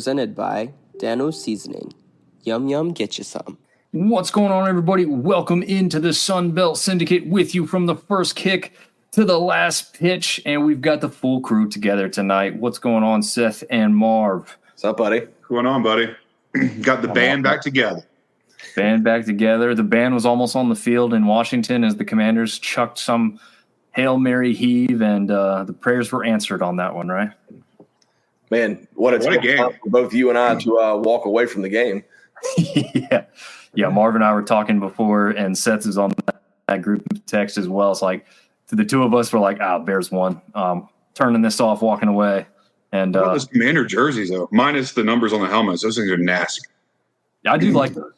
presented by Dano's Seasoning. Yum, yum, get you some. What's going on, everybody? Welcome into the Sunbelt Syndicate with you from the first kick to the last pitch, and we've got the full crew together tonight. What's going on, Seth and Marv? What's up, buddy? What's going on, buddy? Got the band back together. Band back together. The band was almost on the field in Washington as the Commanders chucked some Hail Mary heave, and the prayers were answered on that one, right? Man, what a game for both you and I to walk away from the game. Yeah. Marv and I were talking before, and Seth is on that group text as well. It's like the two of us were like, Bears won. Turning this off, walking away. And what about those Commander jerseys, though? Minus the numbers on the helmets. Those things are nasty. I do like those.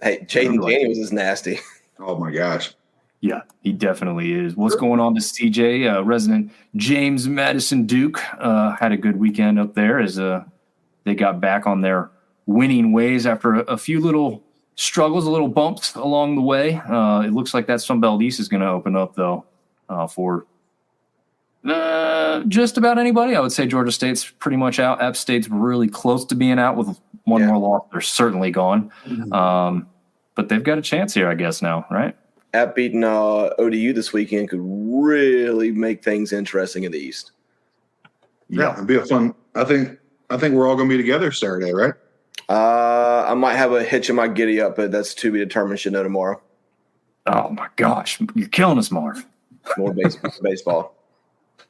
Hey, Jaden Daniels is nasty. Oh, my gosh. Yeah, he definitely is. What's going on to CJ? Resident James Madison Duke had a good weekend up there as they got back on their winning ways after a few little struggles, a little bumps along the way. It looks like that Sunbelt East is going to open up, though, for just about anybody. I would say Georgia State's pretty much out. App State's really close to being out with one more loss. They're certainly gone. But they've got a chance here, I guess, now, right? App beating ODU this weekend could really make things interesting in the East. Yeah, it'd be a fun. I think we're all going to be together Saturday, right? I might have a hitch in my giddy up, but that's to be determined. Should know tomorrow. Oh my gosh, you're killing us, Marv. More baseball.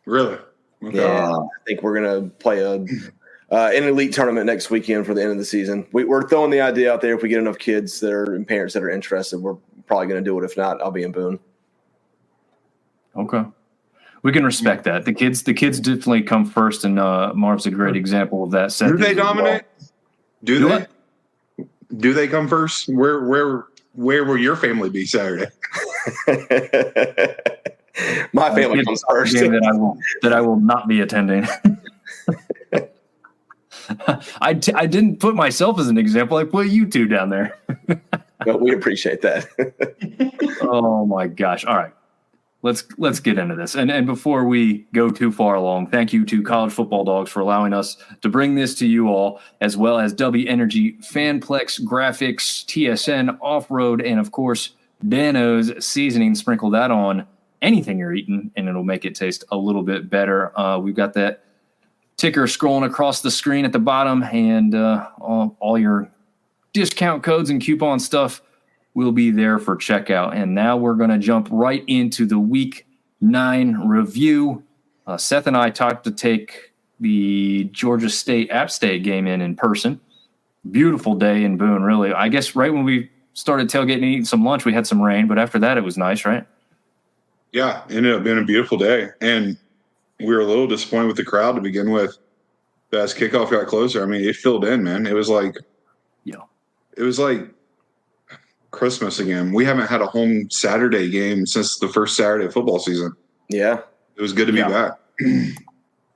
Really? Okay. Yeah, I think we're gonna play an elite tournament next weekend for the end of the season. We're throwing the idea out there. If we get enough kids that are and parents that are interested, we're probably going to do it. If not, I'll be in Boone. Okay. We can respect that. The kids definitely come first, and Marv's a great example of that. Seth, do they dominate? Do they? Do they come first? Where will your family be Saturday? My family comes first. That I will not be attending. I didn't put myself as an example. I put you two down there. But we appreciate that. Oh my gosh! All right, let's get into this. And before we go too far along, thank you to College Football Dogs for allowing us to bring this to you all, as well as Dubby Energy, Fanplex Graphics, TSN Off Road, and of course Dano's Seasoning. Sprinkle that on anything you're eating, and it'll make it taste a little bit better. We've got that ticker scrolling across the screen at the bottom, and all your discount codes and coupon stuff will be there for checkout. And now we're going to jump right into the Week 9 review. Seth and I talked to take the Georgia State App State game in person. Beautiful day in Boone, really. I guess right when we started tailgating and eating some lunch, we had some rain, but after that, it was nice, right? Yeah, it ended up being a beautiful day. And we were a little disappointed with the crowd to begin with. But as kickoff got closer, I mean, it filled in, man. It was like Christmas again. We haven't had a home Saturday game since the first Saturday of football season. Yeah. It was good to be back.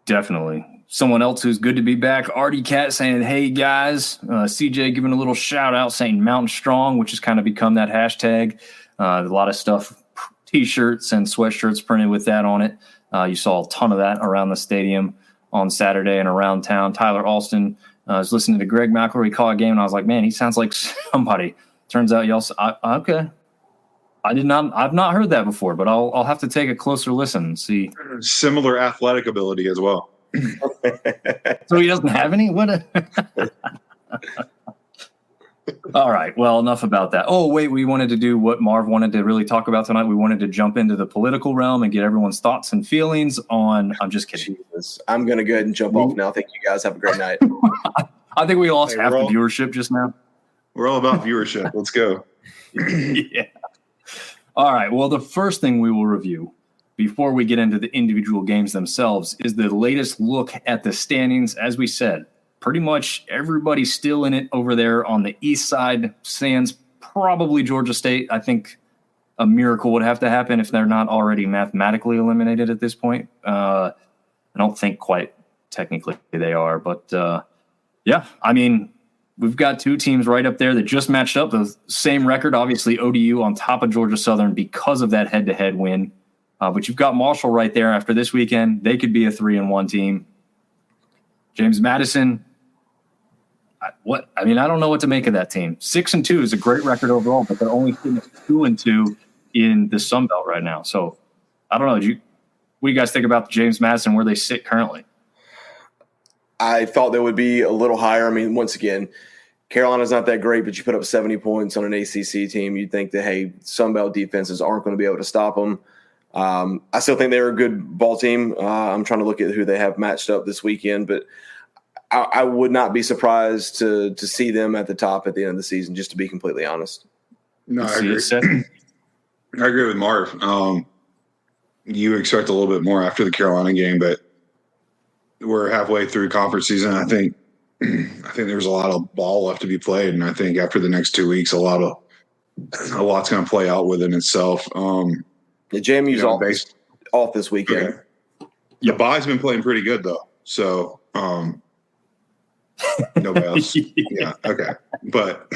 Definitely. Someone else who's good to be back, Artie Cat, saying, hey, guys. CJ giving a little shout-out saying Mountain Strong, which has kind of become that hashtag. A lot of stuff, T-shirts and sweatshirts printed with that on it. You saw a ton of that around the stadium on Saturday and around town. Tyler Alston was listening to Greg McElroy call a game, and I was like, man, he sounds like somebody. Turns out y'all okay. I've not heard that before, but I'll have to take a closer listen and see. Similar athletic ability as well. So he doesn't have any? What? All right. Well, enough about that. Oh, wait, we wanted to do what Marv wanted to really talk about tonight. We wanted to jump into the political realm and get everyone's thoughts and feelings on. I'm just kidding. Jesus. I'm going to go ahead and jump off now. Thank you guys. Have a great night. I think we lost half the viewership just now. We're all about viewership. Let's go. Yeah. All right. Well, the first thing we will review before we get into the individual games themselves is the latest look at the standings. As we said, pretty much everybody's still in it over there on the east side. Sans probably Georgia State. I think a miracle would have to happen if they're not already mathematically eliminated at this point. I don't think quite technically they are. But, yeah, I mean, we've got two teams right up there that just matched up. The same record, obviously ODU on top of Georgia Southern because of that head-to-head win. But you've got Marshall right there after this weekend. They could be a 3-1 team. James Madison, I don't know what to make of that team. 6-2 is a great record overall, but they're only sitting at 2-2 in the Sun Belt right now. So I don't know. What do you guys think about the James Madison, where they sit currently? I thought they would be a little higher. I mean, once again, Carolina's not that great, but you put up 70 points on an ACC team. You'd think that, hey, Sun Belt defenses aren't going to be able to stop them. I still think they're a good ball team. I'm trying to look at who they have matched up this weekend, but I would not be surprised to see them at the top at the end of the season, just to be completely honest. No, I agree. I agree with Marv. You expect a little bit more after the Carolina game, but we're halfway through conference season. I think there's a lot of ball left to be played, and I think after the next 2 weeks, a lot's going to play out within itself. JMU's off this weekend. Okay. The bye's been playing pretty good though, so nobody else. Yeah, okay, but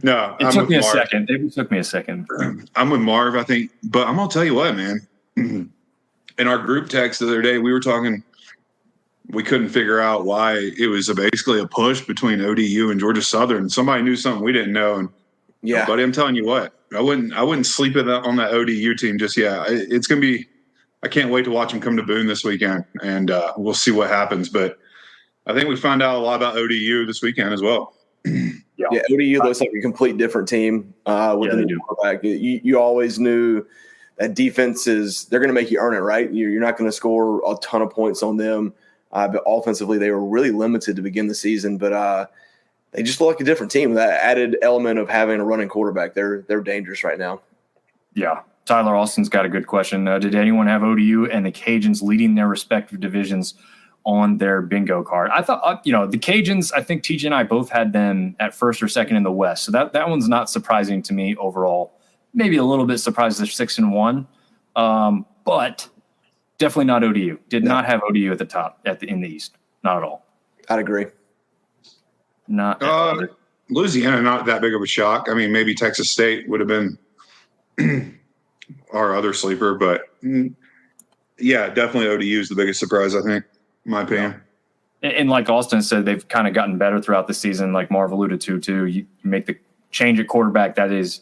no, it took me a second. It took me a second. I'm with Marv, I think, but I'm gonna tell you what, man. In our group text the other day, we were talking. We couldn't figure out why it was basically a push between ODU and Georgia Southern. Somebody knew something we didn't know, and yeah, buddy, I'm telling you what, I wouldn't sleep on that ODU team just yet. It's gonna be. I can't wait to watch them come to Boone this weekend, and we'll see what happens. But I think we find out a lot about ODU this weekend as well. Yeah, ODU looks like a complete different team with the new quarterback. You always knew that defense they're going to make you earn it, right? You're not going to score a ton of points on them. But offensively, they were really limited to begin the season. But they just look like a different team. That added element of having a running quarterback, they're dangerous right now. Yeah. Tyler Austin's got a good question. Did anyone have ODU and the Cajuns leading their respective divisions on their bingo card? I thought, the Cajuns, I think TJ and I both had them at first or second in the West. So that one's not surprising to me overall. Maybe a little bit surprised they're 6-1, but definitely not ODU. Did not have ODU at the top in the East. Not at all. I'd agree. Not at all. Louisiana, not that big of a shock. I mean, maybe Texas State would have been our other sleeper, but yeah, definitely ODU is the biggest surprise, I think, in my opinion. And like Austin said, they've kind of gotten better throughout the season, like Marv alluded to, too. You make the change at quarterback, that is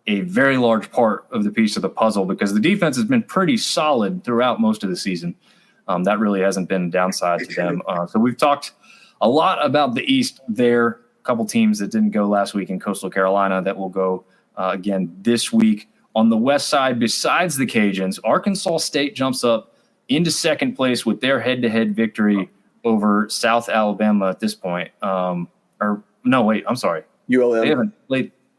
a very large part of the piece of the puzzle because the defense has been pretty solid throughout most of the season. That really hasn't been a downside to them. So we've talked a lot about the East there. A couple teams that didn't go last week in Coastal Carolina that will go again this week. On the West side, besides the Cajuns, Arkansas State jumps up into second place with their head-to-head victory over South Alabama at this point. I'm sorry. ULM.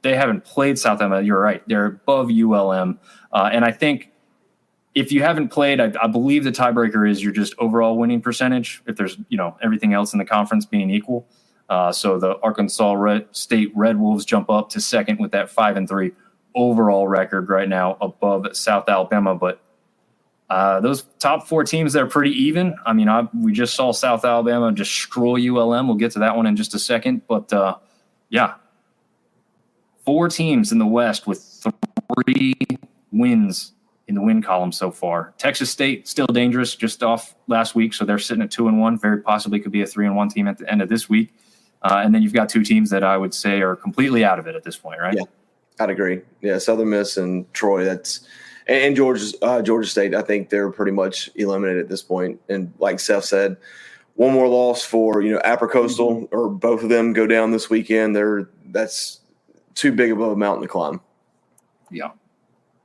They haven't played South Alabama. You're right. They're above ULM. And I think if you haven't played, I believe the tiebreaker is your just overall winning percentage, if there's, everything else in the conference being equal. So the Arkansas State Red Wolves jump up to second with that 5-3 overall record right now above South Alabama. But those top four teams, they're pretty even. I mean, we just saw South Alabama destroy ULM. We'll get to that one in just a second. But, yeah, 4 teams in the West with 3 wins in the win column so far. Texas State still dangerous, just off last week, so they're sitting at 2-1. Very possibly could be a 3-1 team at the end of this week. And then you've got 2 teams that I would say are completely out of it at this point, right? Yeah, I'd agree. Yeah, Southern Miss and Troy. And Georgia State. I think they're pretty much eliminated at this point. And like Seth said, one more loss for Upper Coastal or both of them go down this weekend. That's too big of a mountain to climb. Yeah.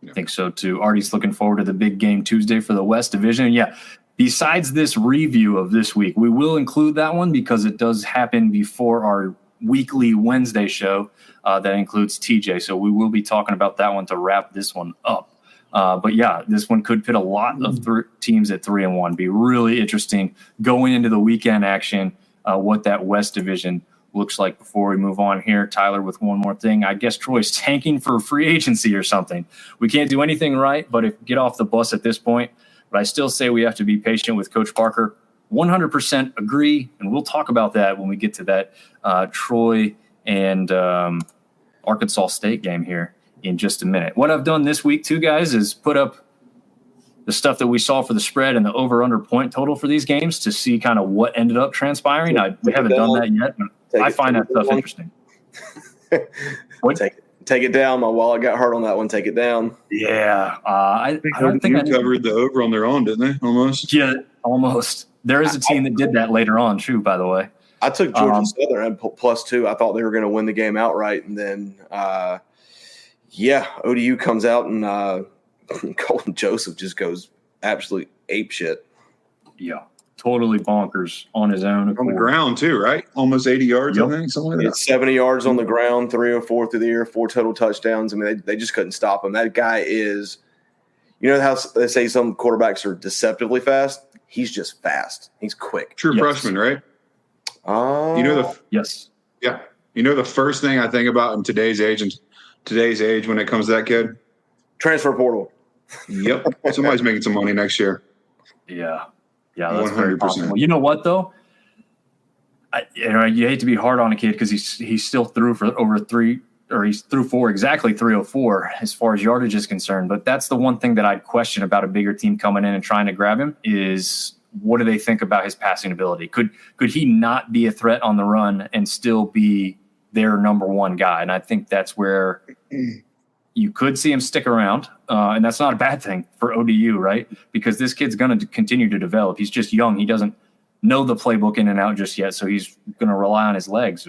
I think so too. Artie's looking forward to the big game Tuesday for the West Division. Yeah. Besides this review of this week, we will include that one because it does happen before our weekly Wednesday show that includes TJ. So we will be talking about that one to wrap this one up. But yeah, this one could pit a lot of teams at 3-1. Be really interesting going into the weekend action, what that West Division looks like. Before we move on here, Tyler, with one more thing. I guess Troy's tanking for free agency or something. We can't do anything right, but get off the bus at this point. But I still say we have to be patient with Coach Parker. 100% agree, and we'll talk about that when we get to that Troy and Arkansas State game here in just a minute. What I've done this week, too, guys, is put up the stuff that we saw for the spread and the over-under point total for these games to see kind of what ended up transpiring. We haven't done that yet. I find that stuff interesting. Take it down. My wallet got hurt on that one. Take it down. Yeah. I don't think I covered the over on their own, didn't they? Almost. Yeah, almost. There is a team that did that later on, too, by the way. I took Georgia Southern at +2. I thought they were going to win the game outright. And then, ODU comes out and Colton Joseph just goes absolute ape shit. Yeah. Totally bonkers on his own. On the ground, too, right? Almost 80 yards, I think, something like that. 70 yards on the ground, 304 through the air, 4 total touchdowns. I mean, they just couldn't stop him. That guy is – you know how they say some quarterbacks are deceptively fast? He's just fast. He's quick. True freshman, right? Yes. Yeah. You know the first thing I think about in today's age when it comes to that kid? Transfer portal. Yep. Somebody's making some money next year. Yeah. Yeah, that's 100%. Very possible. You know what, though? You hate to be hard on a kid because he still threw for he's threw for exactly 304 as far as yardage is concerned. But that's the one thing that I'd question about a bigger team coming in and trying to grab him is what do they think about his passing ability? Could he not be a threat on the run and still be their number one guy? And I think that's where you could see him stick around, and that's not a bad thing for ODU, right? Because this kid's going to continue to develop. He's just young. He doesn't know the playbook in and out just yet, so he's going to rely on his legs.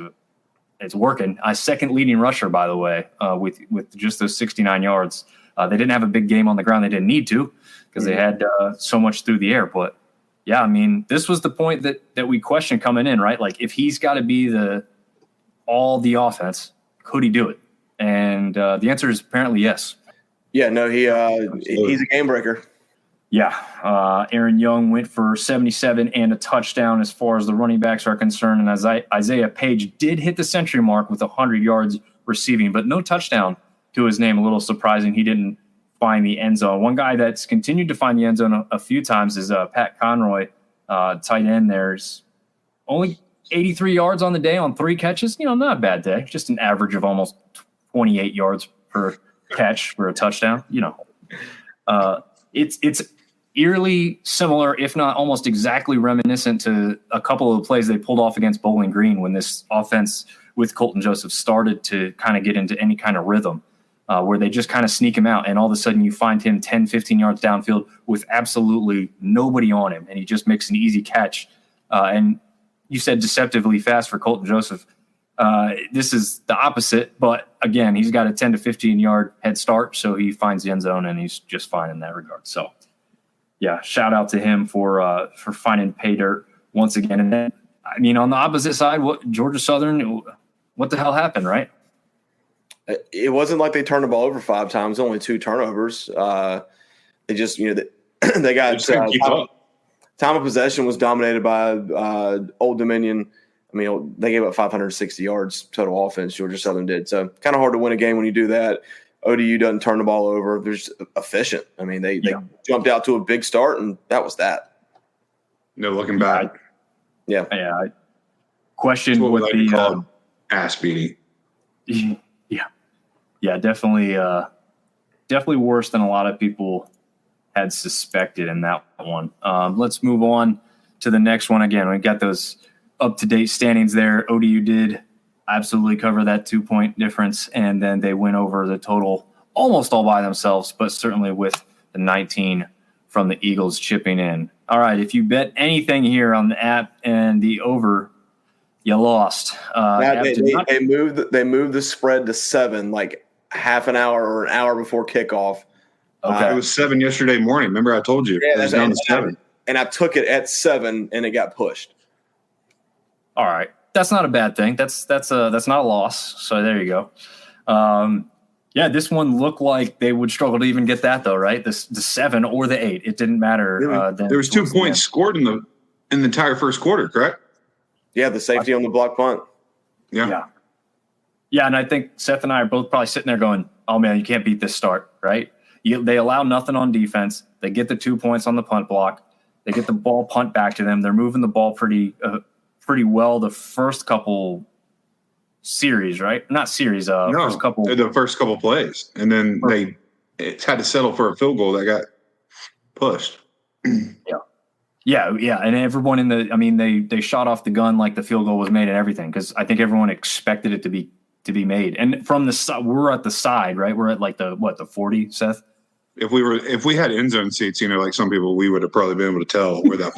It's working. Second leading rusher, by the way, with just those 69 yards. They didn't have a big game on the ground. They didn't need to because they had so much through the air. But, yeah, I mean, this was the point that we questioned coming in, right? Like, if he's got to be all the offense, could he do it? And the answer is apparently yes. Yeah, no, he's a game breaker. Yeah. Aaron Young went for 77 and a touchdown as far as the running backs are concerned. And as Isaiah Page did hit the century mark with 100 yards receiving, but no touchdown to his name. A little surprising. He didn't find the end zone. One guy that's continued to find the end zone a few times is Pat Conroy, tight end. There's only 83 yards on the day on 3 catches. Not a bad day. Just an average of almost 28 yards per catch for a touchdown. It's eerily similar, if not almost exactly reminiscent to a couple of the plays they pulled off against Bowling Green when this offense with Colton Joseph started to kind of get into any kind of rhythm where they just kind of sneak him out. And all of a sudden you find him 10, 15 yards downfield with absolutely nobody on him. And he just makes an easy catch. And you said deceptively fast for Colton Joseph. This is the opposite, but again, he's got a 10 to 15 yard head start, so he finds the end zone and he's just fine in that regard. So, yeah, shout out to him for finding pay dirt once again. And then, I mean, on the opposite side, Georgia Southern, what the hell happened, right? It wasn't like they turned the ball over 5 times, only 2 turnovers. They just, they got time of possession was dominated by Old Dominion. I mean, they gave up 560 yards total offense, Georgia Southern did. So kind of hard to win a game when you do that. ODU doesn't turn the ball over. They're just efficient. I mean, they jumped out to a big start, and that was that. No looking back. Yeah. Question what would be ass beating. Yeah, definitely worse than a lot of people had suspected in that one. Let's move on to the next one. Again, we got those up-to-date standings there. ODU did absolutely cover that 2-point difference, and then they went over the total almost all by themselves, but certainly with the 19 from the Eagles chipping in. All right, if you bet anything here on the app and the over, you lost. They moved the spread to 7 like half an hour or an hour before kickoff. Okay. It was 7 yesterday morning. Remember I told you. Yeah, it was down to 7. And I took it at 7, and it got pushed. All right, that's not a bad thing. That's not a loss. So there you go. This one looked like they would struggle to even get that though, right? The 7 or the 8, it didn't matter. There was 2 points scored in the entire first quarter, correct? Yeah, the safety on the block punt. Yeah, and I think Seth and I are both probably sitting there going, "Oh man, you can't beat this start, right?" They allow nothing on defense. They get the 2 points on the punt block. They get the ball punt back to them. They're moving the ball pretty well the first couple series, right? Not series. The first couple plays, and then they had to settle for a field goal that got pushed. Yeah, and everyone they shot off the gun like the field goal was made and everything, because I think everyone expected it to be made. And from the side, we're at the side, right? We're at like the 40, Seth. If we had end zone seats, like some people, we would have probably been able to tell where that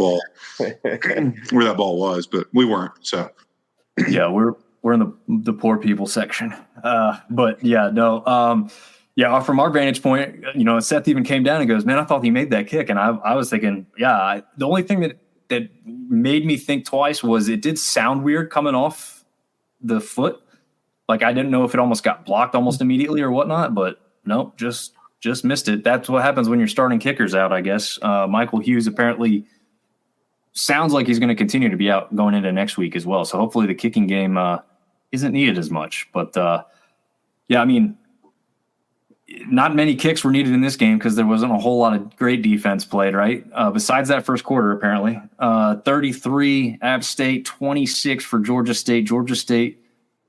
ball was, but we weren't. So yeah, we're in the poor people section. But yeah, no. Yeah, from our vantage point, Seth even came down and goes, "Man, I thought he made that kick," and I was thinking, yeah. The only thing that made me think twice was it did sound weird coming off the foot. Like I didn't know if it almost got blocked almost immediately or whatnot, but nope, just missed it. That's what happens when you're starting kickers out, I guess. Michael Hughes apparently sounds like he's going to continue to be out going into next week as well. So hopefully the kicking game isn't needed as much. But yeah, I mean, not many kicks were needed in this game because there wasn't a whole lot of great defense played, right? Besides that first quarter, apparently. 33 App State, 26 for Georgia State. Georgia State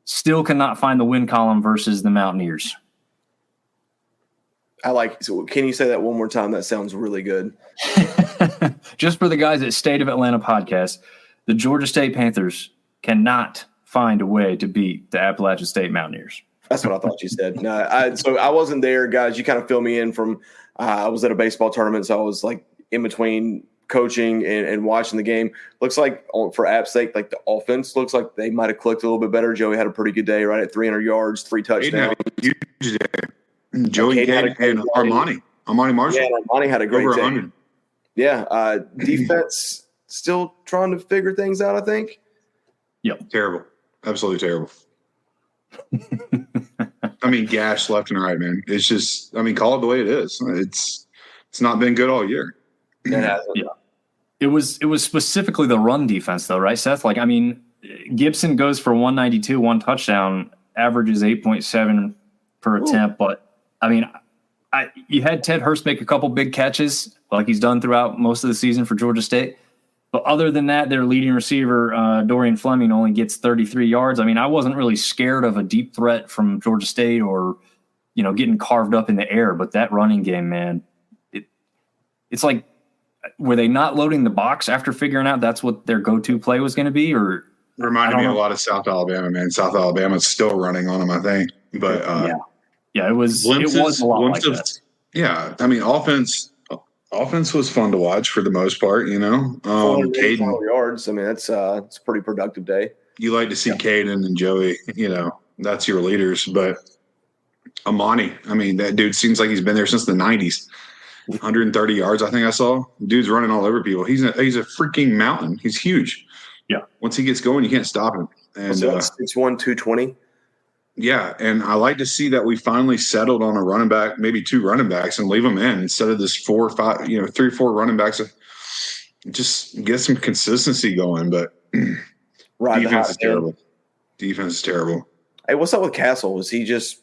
still cannot find the win column versus the Mountaineers. So can you say that one more time? That sounds really good. Just for the guys at State of Atlanta podcast, the Georgia State Panthers cannot find a way to beat the Appalachian State Mountaineers. That's what I thought you said. No, so I wasn't there, guys. You kind of fill me in from I was at a baseball tournament, so I was like in between coaching and watching the game. Looks like for App State, like the offense looks like they might have clicked a little bit better. Joey had a pretty good day, right at 300 yards, 3 touchdowns. Joey Cade and Armani Marshall. Yeah, Armani had a great over day. 100. Yeah, defense still trying to figure things out, I think. Yep. Terrible. Absolutely terrible. I mean, gash left and right, man. It's just, call it the way it is. It's not been good all year. It hasn't. Yeah. It was specifically the run defense, though, right, Seth? Like, I mean, Gibson goes for 192, 1 touchdown, averages 8.7 per attempt. But, I mean, you had Ted Hurst make a couple big catches like he's done throughout most of the season for Georgia State. But other than that, their leading receiver, Dorian Fleming, only gets 33 yards. I mean, I wasn't really scared of a deep threat from Georgia State or, getting carved up in the air. But that running game, man, it's like, were they not loading the box after figuring out that's what their go-to play was going to be? Or reminded me a lot of South Alabama, man. South Alabama's still running on them, I think. But yeah, it was a lot like that. Yeah, I mean, offense was fun to watch for the most part, Caden yards. I mean, it's a pretty productive day. You like to see Caden and Joey, that's your leaders. But Amani, I mean, that dude seems like he's been there since the 90s. 130 yards, I think I saw. Dude's running all over people. He's a freaking mountain. He's huge. Yeah. Once he gets going, you can't stop him. And it's 220. Yeah, and I like to see that we finally settled on a running back, maybe 2 running backs, and leave them in instead of this 4 or 5, 3 or 4 running backs. Just get some consistency going. But defense is terrible. Defense is terrible. Hey, what's up with Castle? Is he just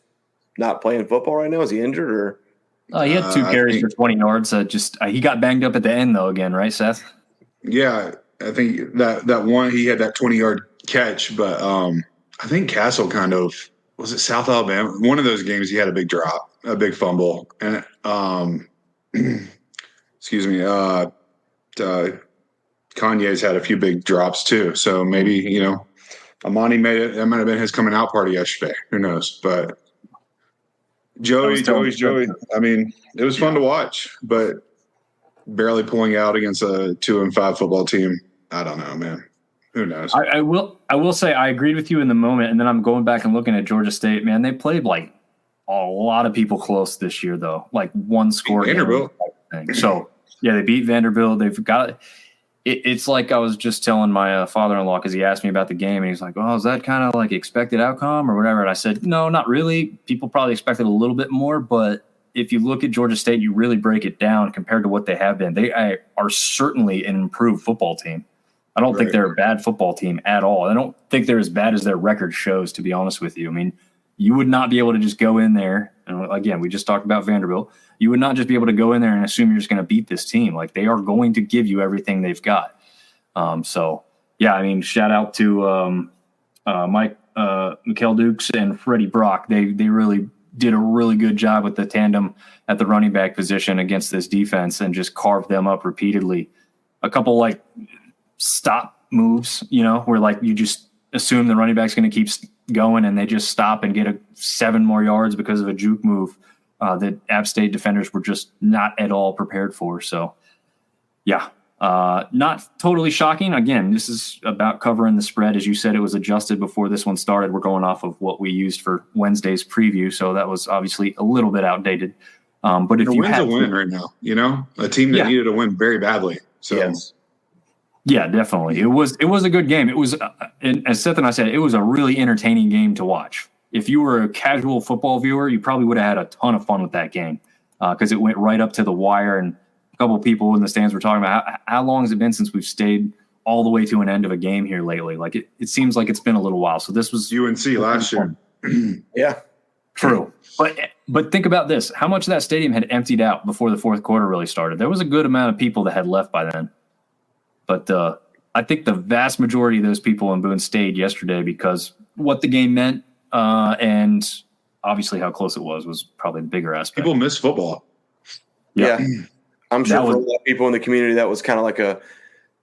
not playing football right now? Is he injured or? He had 2 carries for 20 yards. He got banged up at the end though. Again, right, Seth? Yeah, I think that one he had that 20-yard catch, but I think Castle kind of. Was it South Alabama? One of those games he had a big drop, a big fumble. And excuse me, Kanye's had a few big drops too. So maybe, Amani made it. That might have been his coming out party yesterday. Who knows? But Joey's Joey. I mean, it was fun to watch, but barely pulling out against a 2-5 football team. I don't know, man. Who knows? I will say I agreed with you in the moment, and then I'm going back and looking at Georgia State. Man, they played like a lot of people close this year, though. Like 1 score. Vanderbilt. So yeah, they beat Vanderbilt. They've got it's like I was just telling my father-in-law because he asked me about the game, and he's like, "Oh, is that kind of like expected outcome or whatever?" And I said, "No, not really. People probably expected a little bit more, but if you look at Georgia State, you really break it down compared to what they have been. They are certainly an improved football team." I don't think they're a bad football team at all. I don't think they're as bad as their record shows, to be honest with you. I mean, you would not be able to just go in there. And again, we just talked about Vanderbilt. You would not just be able to go in there and assume you're just going to beat this team. Like, they are going to give you everything they've got. So, yeah, I mean, shout out to Mike McKell-Dukes and Freddie Brock. They really did a really good job with the tandem at the running back position against this defense and just carved them up repeatedly. a couple like stop moves, where like you just assume the running back's going to keep going and they just stop and get 7 more yards because of a juke move that App State defenders were just not at all prepared for. So, yeah, not totally shocking. Again, this is about covering the spread. As you said, it was adjusted before this one started. We're going off of what we used for Wednesday's preview, so that was obviously a little bit outdated. But if a you win's had a win right now, a team that needed a win very badly. So. Yes. Yeah, definitely. It was a good game. It was, as Seth and I said, it was a really entertaining game to watch. If you were a casual football viewer, you probably would have had a ton of fun with that game because it went right up to the wire. And a couple of people in the stands were talking about how long has it been since we've stayed all the way to an end of a game here lately. Like it seems like it's been a little while. So this was UNC last year. Yeah, true. But think about this: how much of that stadium had emptied out before the fourth quarter really started? There was a good amount of people that had left by then. But I think the vast majority of those people in Boone stayed yesterday because what the game meant and obviously how close it was probably the bigger aspect. People miss football. Yeah. I'm sure for a lot of people in the community that was kind of like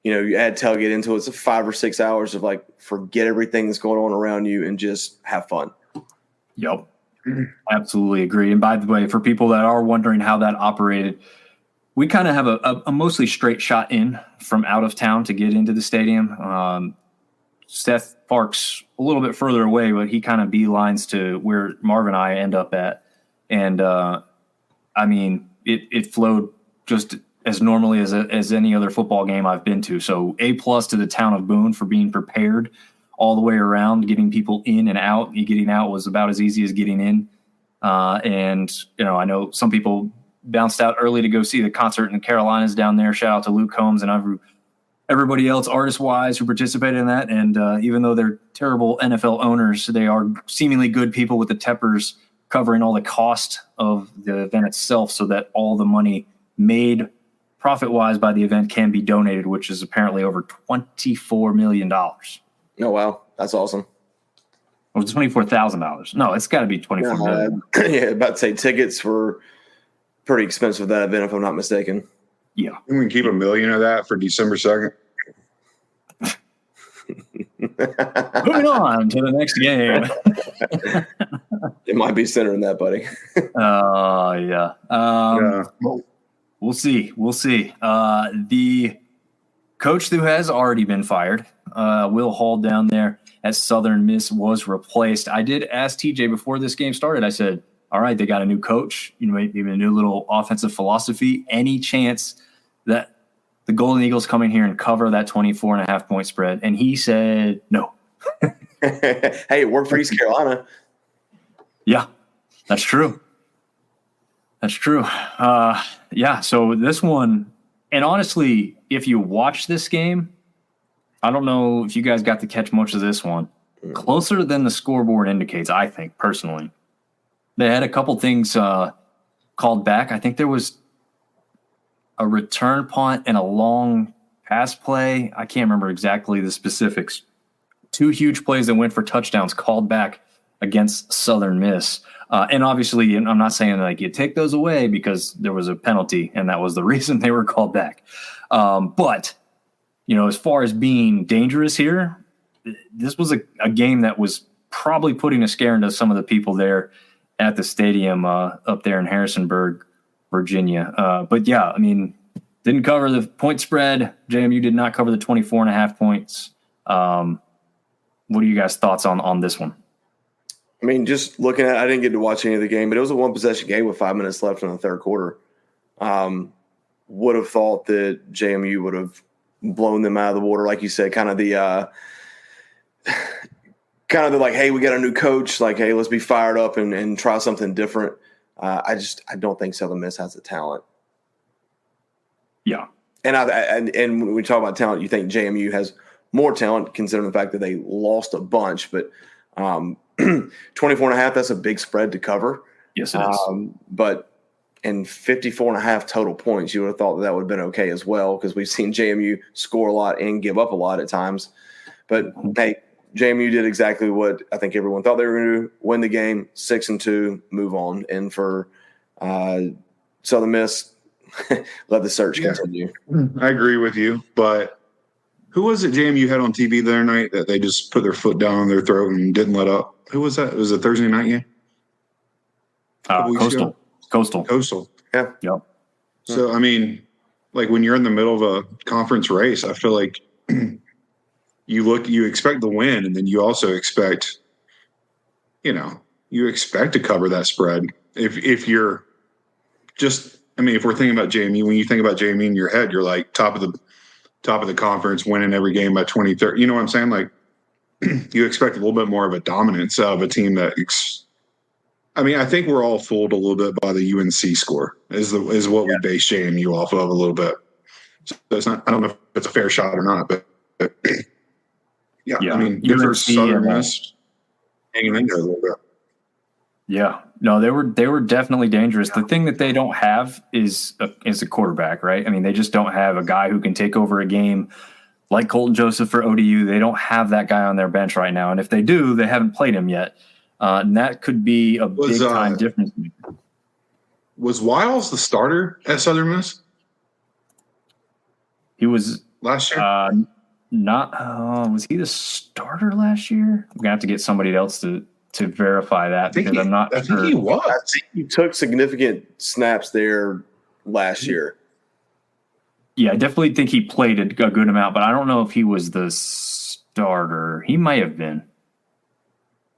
you add tailgate into it. It's 5 or 6 hours of like forget everything that's going on around you and just have fun. Yep. Absolutely agree. And by the way, for people that are wondering how that operated, we kind of have a mostly straight shot in from out of town to get into the stadium. Seth parks a little bit further away, but he kind of beelines to where Marv and I end up at. And, it flowed just as normally as any other football game I've been to. So A+ to the town of Boone for being prepared all the way around, getting people in and out. Getting out was about as easy as getting in. I know some people bounced out early to go see the concert in the Carolinas down there. Shout out to Luke Combs and everybody else artist-wise who participated in that. And even though they're terrible NFL owners, they are seemingly good people with the Teppers covering all the cost of the event itself so that all the money made profit-wise by the event can be donated, which is apparently over $24 million. Oh, wow. That's awesome. Or was it $24,000? No, it's got to be $24 million. Yeah, about to say tickets were pretty expensive for that event, if I'm not mistaken. Yeah. We can keep $1 million of that for December 2nd. Moving on to the next game. It might be center in that, buddy. Yeah. We'll see. The coach who has already been fired, Will Hall down there at Southern Miss, was replaced. I did ask TJ before this game started. I said, all right, they got a new coach, maybe a new little offensive philosophy. Any chance that the Golden Eagles come in here and cover that 24.5 point spread? And he said no. Hey, it worked for East Carolina. Yeah, that's true. Yeah, so this one, and honestly, if you watch this game, I don't know if you guys got to catch much of this one. Closer than the scoreboard indicates, I think, personally. They had a couple things called back. I think there was a return punt and a long pass play. I can't remember exactly the specifics. 2 huge plays that went for touchdowns called back against Southern Miss. And obviously, I'm not saying like you take those away because there was a penalty and that was the reason they were called back. But, as far as being dangerous here, this was a game that was probably putting a scare into some of the people there at the stadium up there in Harrisonburg, Virginia. But yeah, didn't cover the point spread. JMU did not cover the 24.5 points. What are you guys' thoughts on this one? Just looking at it, I didn't get to watch any of the game, but it was a 1-possession game with 5 minutes left in the third quarter. Would have thought that JMU would have blown them out of the water, like you said, kind of the like, hey, we got a new coach. Like, hey, let's be fired up and try something different. I don't think Southern Miss has the talent. Yeah. And when we talk about talent, you think JMU has more talent considering the fact that they lost a bunch, but 24.5, that's a big spread to cover. Yes, it is. But in 54.5 total points, you would have thought that would have been okay as well because we've seen JMU score a lot and give up a lot at times. But, hey, JMU did exactly what I think everyone thought they were going to do, win the game, 6-2, move on. And for Southern Miss, let the search continue. I agree with you, but who was it, JM, you had on TV the other night that they just put their foot down on their throat and didn't let up? Who was that? It was a Thursday night game? Coastal. Yeah. Yep. So, I mean, like when you're in the middle of a conference race, I feel like you expect the win, and then you also expect, you expect to cover that spread. If you're just, I mean, if we're thinking about JMU, when you think about JMU in your head, you're like top of the conference, winning every game by 20, 30. You know what I'm saying? Like you expect a little bit more of a dominance out of a team that I think we're all fooled a little bit by the UNC score is what we base JMU off of a little bit. So it's not, I don't know if it's a fair shot or not, but yeah. I mean, good for Southern Miss hanging in there a little bit. Yeah, no, they were definitely dangerous. The thing that they don't have is a quarterback, right? I mean, they just don't have a guy who can take over a game like Colton Joseph for ODU. They don't have that guy on their bench right now, and if they do, they haven't played him yet. And that could be a big time difference. Was Wiles the starter at Southern Miss? He was last year. Was he the starter last year? I'm gonna have to get somebody else to verify that because I'm not sure. I think he was. I think he took significant snaps there last year. Yeah, I definitely think he played a good amount, but I don't know if he was the starter. He might have been.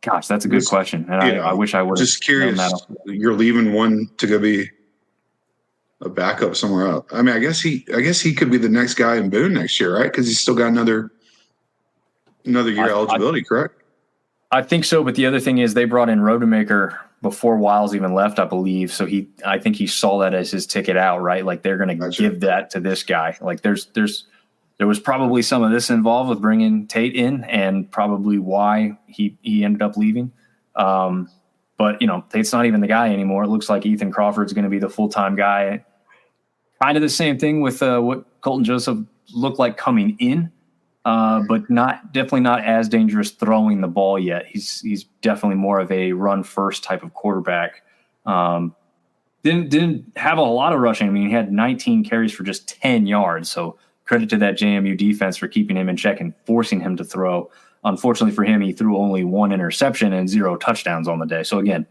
Gosh, that's a good question, and I wish I would. Just curious, you're leaving one to go be a backup somewhere else. I mean, I guess he could be the next guy in Boone next year, right? Because he's still got another year eligibility, correct? I think so, but the other thing is they brought in Rodemaker before Wiles even left, I believe. So I think he saw that as his ticket out, right? Like they're going to give that to this guy. Like there was probably some of this involved with bringing Tate in, and probably why he ended up leaving. But Tate's not even the guy anymore. It looks like Ethan Crawford's going to be the full-time guy. Kind of the same thing with what Colton Joseph looked like coming in. But definitely not as dangerous throwing the ball yet. He's definitely more of a run first type of quarterback. Didn't have a lot of rushing. I mean, he had 19 carries for just 10 yards. So credit to that JMU defense for keeping him in check and forcing him to throw. Unfortunately for him, he threw only one interception and 0 touchdowns on the day. So again,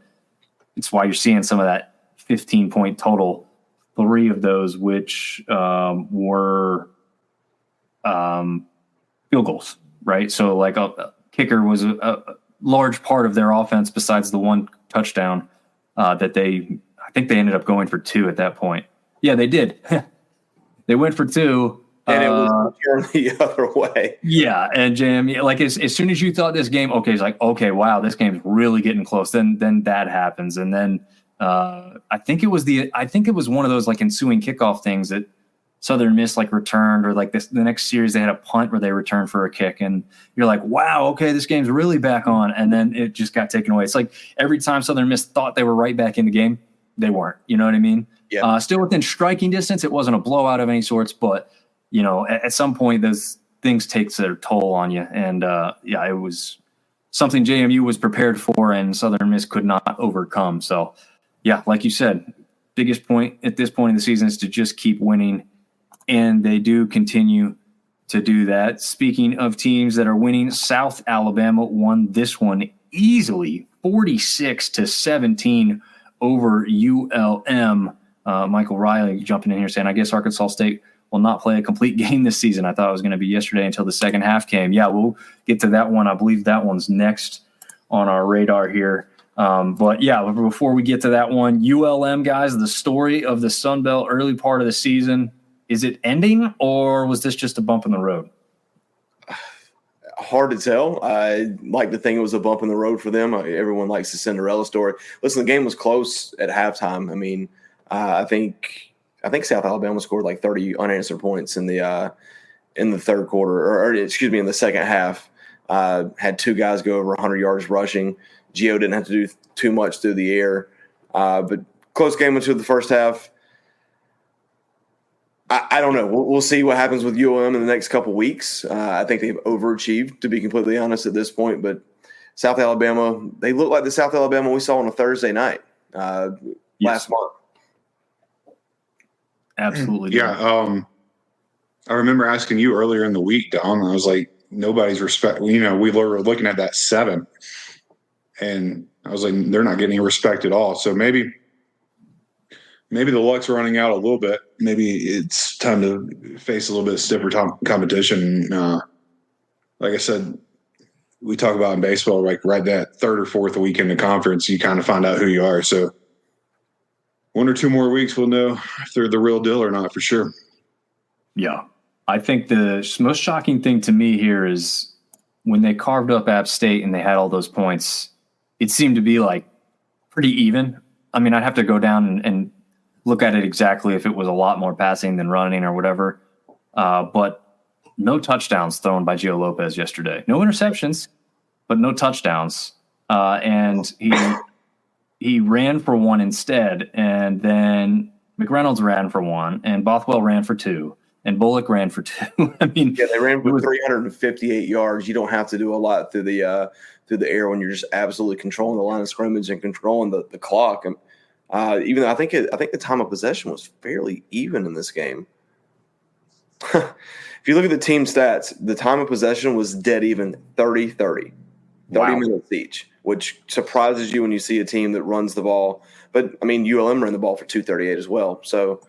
it's why you're seeing some of that 15-point total. 3 of those which were field goals, right? So like a kicker was a large part of their offense besides the one touchdown that I think they ended up going for 2 at that point. Yeah, they did. They went for 2. And it was turned the other way. Yeah, and Jam, like as soon as you thought this game, it's like, okay, wow, this game's really getting close. Then that happens. And then I think it was one of those like ensuing kickoff things that Southern Miss like returned, or like the next series they had a punt where they returned for a kick, and you're like, wow, okay, this game's really back on, and then it just got taken away. It's like every time Southern Miss thought they were right back in the game, they weren't. You know what I mean? Yeah. Still within striking distance. It wasn't a blowout of any sorts, but at some point those things take their toll on you, and it was something JMU was prepared for, and Southern Miss could not overcome. So, yeah, like you said, biggest point at this point in the season is to just keep winning. And they do continue to do that. Speaking of teams that are winning, South Alabama won this one easily, 46-17 over ULM. Michael Riley jumping in here saying, I guess Arkansas State will not play a complete game this season. I thought it was going to be yesterday until the second half came. Yeah, we'll get to that one. I believe that one's next on our radar here. But yeah, before we get to that one, ULM, guys, the story of the Sun Belt early part of the season. Is it ending, or was this just a bump in the road? Hard to tell. I like to think it was a bump in the road for them. Everyone likes the Cinderella story. Listen, the game was close at halftime. I mean, I think South Alabama scored like 30 unanswered points in the third quarter, or excuse me, in the second half. Had 2 guys go over 100 yards rushing. Gio didn't have to do too much through the air, but close game into the first half. I don't know. We'll see what happens with ULM in the next couple weeks. I think they've overachieved, to be completely honest, at this point. But South Alabama, they look like the South Alabama we saw on a Thursday night last month. Absolutely. Yeah. I remember asking you earlier in the week, Don. I was like, nobody's respect. We were looking at that 7, and I was like, they're not getting any respect at all. So maybe the luck's running out a little bit. Maybe it's time to face a little bit stiffer competition. Like I said, we talk about in baseball, like right that 3rd or 4th week in the conference, you kind of find out who you are. So 1 or 2 more weeks, we'll know if they're the real deal or not for sure. Yeah. I think the most shocking thing to me here is when they carved up App State and they had all those points, it seemed to be like pretty even. I mean, I'd have to go down and look at it exactly if it was a lot more passing than running or whatever. But no touchdowns thrown by Gio Lopez yesterday. No interceptions, but no touchdowns. And he ran for 1 instead, and then McReynolds ran for 1, and Bothwell ran for 2. And Bullock ran for 2. I mean, yeah, they ran for 358 yards. You don't have to do a lot through the air when you're just absolutely controlling the line of scrimmage and controlling the clock. And even though I think the time of possession was fairly even in this game. If you look at the team stats, the time of possession was dead even, 30-30, 30 minutes each, which surprises you when you see a team that runs the ball. But I mean, ULM ran the ball for 238 as well. So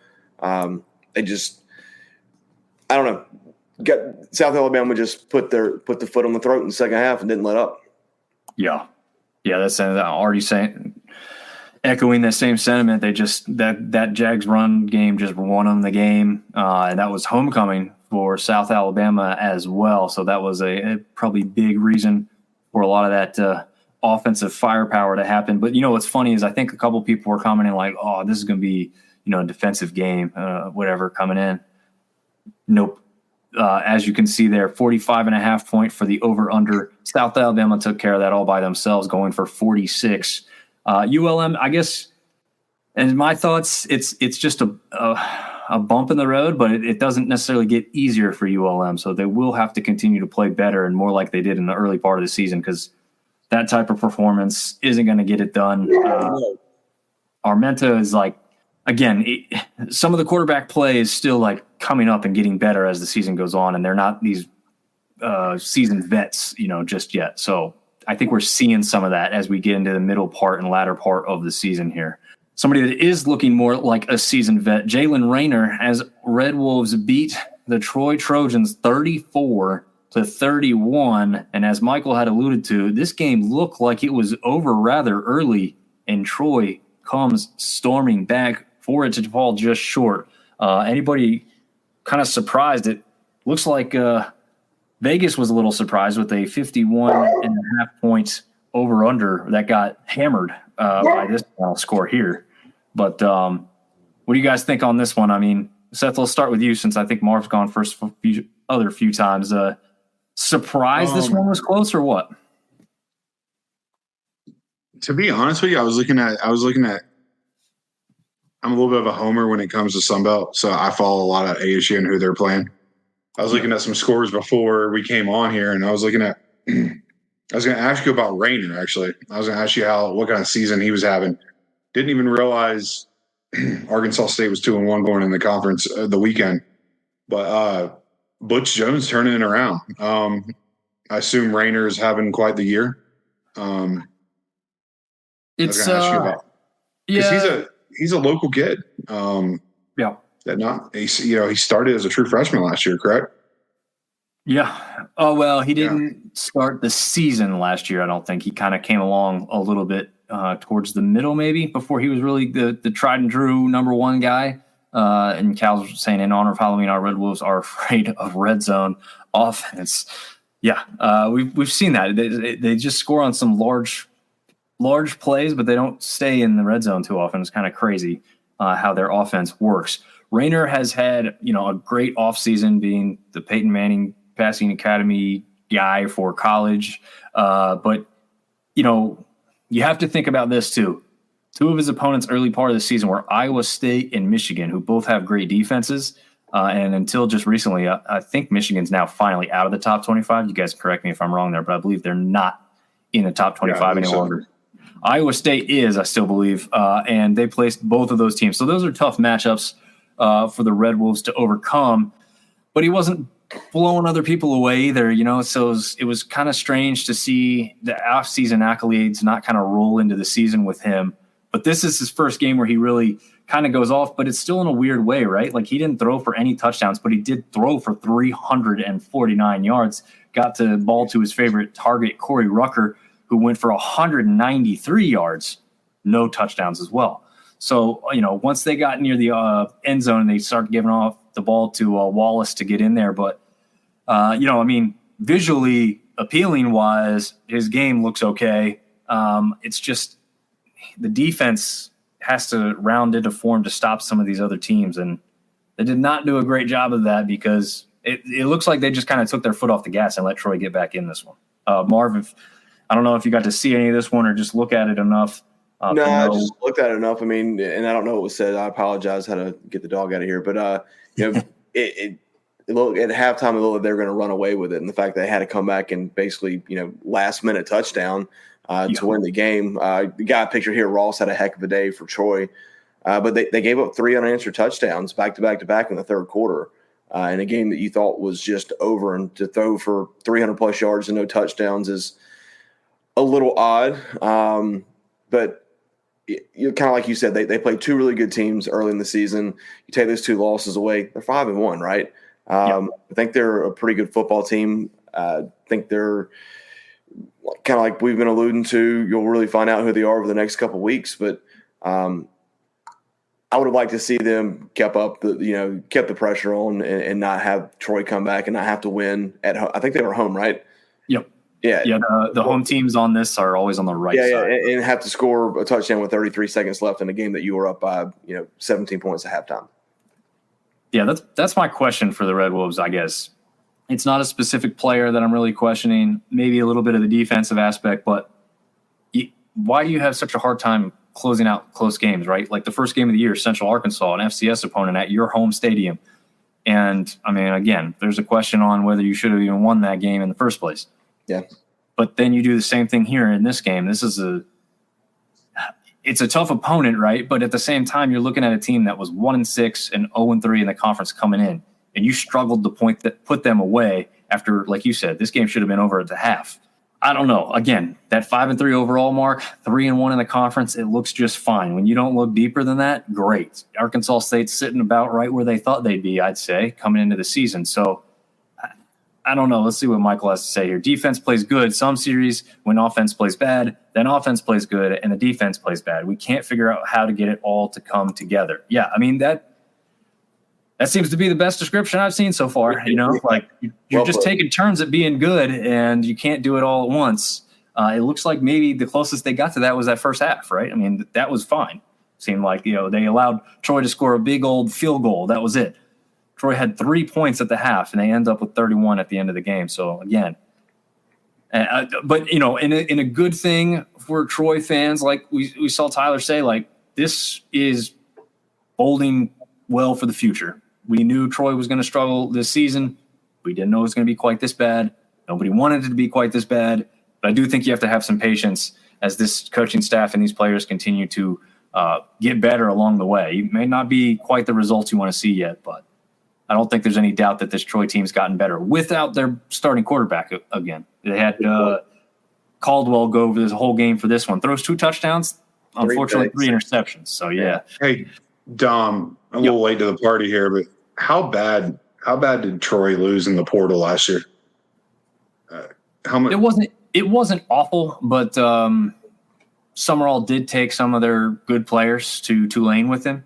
they just. I don't know. South Alabama just put the foot on the throat in the second half and didn't let up. Yeah, that's already saying, echoing that same sentiment. They just that Jags run game just won them the game, and that was homecoming for South Alabama as well. So that was a probably big reason for a lot of that offensive firepower to happen. But what's funny is I think a couple people were commenting like, "Oh, this is going to be a defensive game, whatever coming in." Nope. As you can see there, 45.5 point for the over-under. South Alabama took care of that all by themselves, going for 46. ULM, I guess, and my thoughts, it's just a bump in the road, but it doesn't necessarily get easier for ULM. So they will have to continue to play better and more like they did in the early part of the season, because that type of performance isn't going to get it done. Armenta is like, again, some of the quarterback play is still like coming up and getting better as the season goes on, and they're not these seasoned vets, just yet. So I think we're seeing some of that as we get into the middle part and latter part of the season here. Somebody that is looking more like a seasoned vet, Jalen Rayner, as Red Wolves beat the Troy Trojans 34-31. And as Michael had alluded to, this game looked like it was over rather early, and Troy comes storming back for it to fall just short. Anybody kind of surprised? It looks like Vegas was a little surprised with a 51.5 point over-under that got hammered by this score here. But what do you guys think on this one? I mean, Seth, let's start with you since I think Marv's gone first a few times. Surprised this one was close or what? To be honest with you, I was looking at I'm a little bit of a homer when it comes to Sunbelt, so I follow a lot of ASU and who they're playing. I was looking at some scores before we came on here, and I was going to ask you about Rayner, actually. I was going to ask you what kind of season he was having. Didn't even realize Arkansas State was 2-1 going in the conference the weekend. But Butch Jones turning it around. I assume Rayner is having quite the year. I was going to ask you about, because he's a local kid. Yeah. He started as a true freshman last year, correct? Yeah. Oh, well, he didn't start the season last year, I don't think. He kind of came along a little bit towards the middle, maybe, before he was really the tried and true number one guy. And Cal's saying, in honor of Halloween, our Red Wolves are afraid of red zone offense. Yeah, we've seen that. They just score on some large plays, but they don't stay in the red zone too often. It's kind of crazy how their offense works. Rayner has had, a great offseason, being the Peyton Manning Passing Academy guy for college. But, you have to think about this too. Two of his opponents early part of the season were Iowa State and Michigan, who both have great defenses. And until just recently, I think Michigan's now finally out of the top 25. You guys correct me if I'm wrong there, but I believe they're not in the top 25 any longer. Iowa State is, I still believe, and they placed both of those teams. So those are tough matchups for the Red Wolves to overcome. But he wasn't blowing other people away either, so it was kind of strange to see the off-season accolades not kind of roll into the season with him. But this is his first game where he really kind of goes off, but it's still in a weird way, right? Like, he didn't throw for any touchdowns, but he did throw for 349 yards, got the ball to his favorite target, Corey Rucker, who went for 193 yards, no touchdowns as well. So, once they got near the end zone, they started giving off the ball to Wallace to get in there. But, visually appealing wise, his game looks okay. It's just the defense has to round into form to stop some of these other teams. And they did not do a great job of that because it looks like they just kind of took their foot off the gas and let Troy get back in this one. Marv, I don't know if you got to see any of this one or just look at it enough. No, I just looked at it enough. I mean, and I don't know what was said. I apologize how to get the dog out of here. But, it looked at halftime, it looked like they were going to run away with it. And the fact that they had to come back and basically, last-minute touchdown to win the game. The guy pictured here, Ross, had a heck of a day for Troy. But they gave up 3 unanswered touchdowns back-to-back in the third quarter in a game that you thought was just over. And to throw for 300-plus yards and no touchdowns is a little odd. But you kind of like you said, they played 2 really good teams early in the season. You take those 2 losses away, they're 5-1, right? I think they're a pretty good football team. I think they're kind of like we've been alluding to. You'll really find out who they are over the next couple of weeks. But I would have liked to see them kept the pressure on and not have Troy come back and not have to win at home. I think they were home, right? Yep. Yeah. The home teams on this are always on the right side. Yeah, and have to score a touchdown with 33 seconds left in a game that you were up by 17 points at halftime. Yeah, that's my question for the Red Wolves, I guess. It's not a specific player that I'm really questioning, maybe a little bit of the defensive aspect, but why do you have such a hard time closing out close games, right? Like the first game of the year, Central Arkansas, an FCS opponent at your home stadium. And, I mean, again, there's a question on whether you should have even won that game in the first place. Yeah. But then you do the same thing here in this game. It's a tough opponent, right? But at the same time, you're looking at a team that was 1-6 and 0-3 in the conference coming in, and you struggled to put them away after, like you said, this game should have been over at the half. I don't know. Again, that 5-3 overall mark, 3-1 in the conference, it looks just fine. When you don't look deeper than that, great. Arkansas State's sitting about right where they thought they'd be, I'd say, coming into the season. So I don't know. Let's see what Michael has to say here. Defense plays good some series when offense plays bad, then offense plays good and the defense plays bad. We can't figure out how to get it all to come together. Yeah, I mean, that seems to be the best description I've seen so far. Like you're just taking turns at being good and you can't do it all at once. It looks like maybe the closest they got to that was that first half, right? I mean, that was fine. Seemed like, they allowed Troy to score a big old field goal. That was it. Troy had 3 points at the half, and they end up with 31 at the end of the game. So, again, but, in a good thing for Troy fans, like we saw Tyler say, like, this is boding well for the future. We knew Troy was going to struggle this season. We didn't know it was going to be quite this bad. Nobody wanted it to be quite this bad. But I do think you have to have some patience as this coaching staff and these players continue to get better along the way. It may not be quite the results you want to see yet, but I don't think there's any doubt that this Troy team's gotten better without their starting quarterback again. They had Caldwell go over this whole game for this one. Throws 2 touchdowns, unfortunately 3 interceptions. So, yeah. Hey, Dom, I'm a little late to the party here, but how bad did Troy lose in the portal last year? How much? It wasn't awful, but Summerall did take some of their good players to Tulane with him.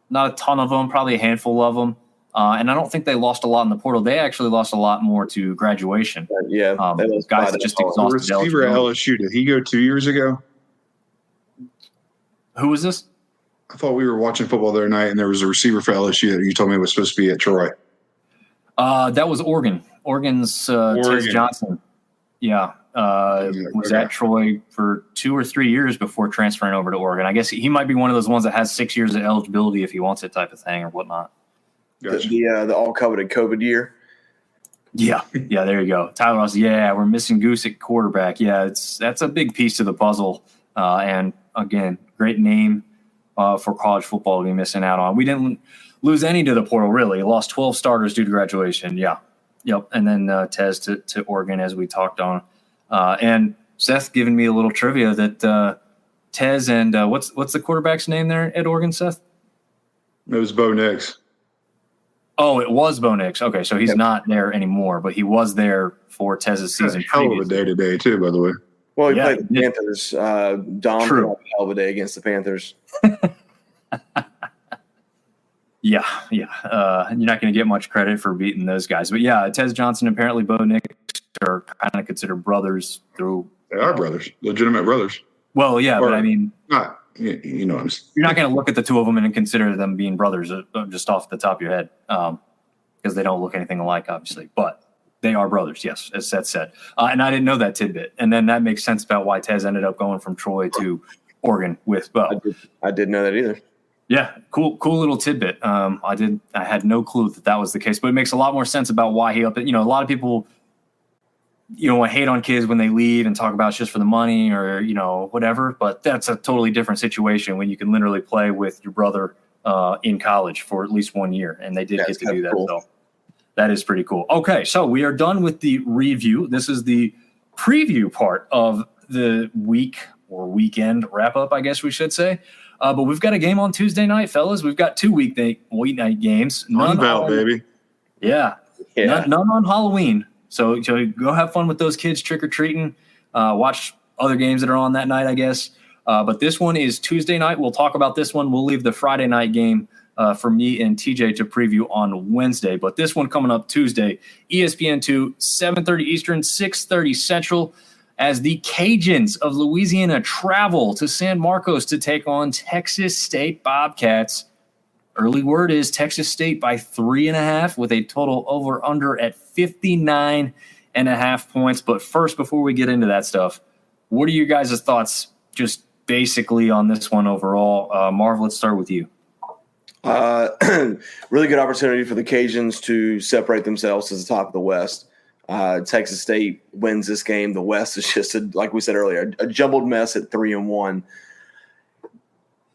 Not a ton of them, probably a handful of them. And I don't think they lost a lot in the portal. They actually lost a lot more to graduation. Guys that just exhausted. The receiver at LSU, did he go 2 years ago? Who was this? I thought we were watching football the other night, and there was a receiver for LSU that you told me was supposed to be at Troy. That was Oregon. Oregon's Tez Johnson. Yeah. Was at Troy for 2 or 3 years before transferring over to Oregon. I guess he might be one of those ones that has 6 years of eligibility if he wants it type of thing or whatnot. Gotcha. The all-coveted COVID year. Yeah, there you go. Tyler Ross, we're missing Goose at quarterback. Yeah, that's a big piece to the puzzle. And, again, great name. for college football to be missing out on. We didn't lose any to the portal, really. Lost 12 starters due to graduation. Yeah. Yep. And then Tez to Oregon, as we talked on. And Seth giving me a little trivia that Tez and what's the quarterback's name there at Oregon, Seth? It was Bo Nix. Oh, it was Bo Nix. Okay, so he's not there anymore, but he was there for Tez's season. Hell of a day today, too, by the way. Well, he played the Panthers. Dom had a hell of a day against the Panthers. Yeah. You're not going to get much credit for beating those guys. But, yeah, Tez Johnson, apparently Bo Nix are kind of considered brothers through. They are brothers, legitimate brothers. Well, yeah, but I mean. Not, you know what I'm saying. You're not going to look at the two of them and consider them being brothers just off the top of your head because they don't look anything alike, obviously. But they are brothers, yes, as Seth said. And I didn't know that tidbit. And then that makes sense about why Tez ended up going from Troy to Oregon with Bo. I didn't know that either. Yeah, cool little tidbit. I had no clue that was the case, but it makes a lot more sense about why he up. A lot of people, hate on kids when they leave and talk about it's just for the money or whatever. But that's a totally different situation when you can literally play with your brother in college for at least 1 year, and they did get to do that. Cool. So that is pretty cool. Okay, so we are done with the review. This is the preview part of the week or weekend wrap up, I guess we should say. But we've got a game on Tuesday night, fellas. We've got 2 weeknight games. None baby. Yeah. None on Halloween. So go have fun with those kids trick-or-treating. Watch other games that are on that night, I guess. But this one is Tuesday night. We'll talk about this one. We'll leave the Friday night game for me and TJ to preview on Wednesday. But this one coming up Tuesday, ESPN2, 7:30 Eastern, 6:30 Central, as the Cajuns of Louisiana travel to San Marcos to take on Texas State Bobcats. Early word is Texas State by 3.5 with a total over-under at 59.5 points. But first, before we get into that stuff, what are you guys' thoughts just basically on this one overall? Marv, let's start with you. Really good opportunity for the Cajuns to separate themselves as the top of the West. Texas State wins this game. The West is just, like we said earlier, a jumbled mess at 3-1.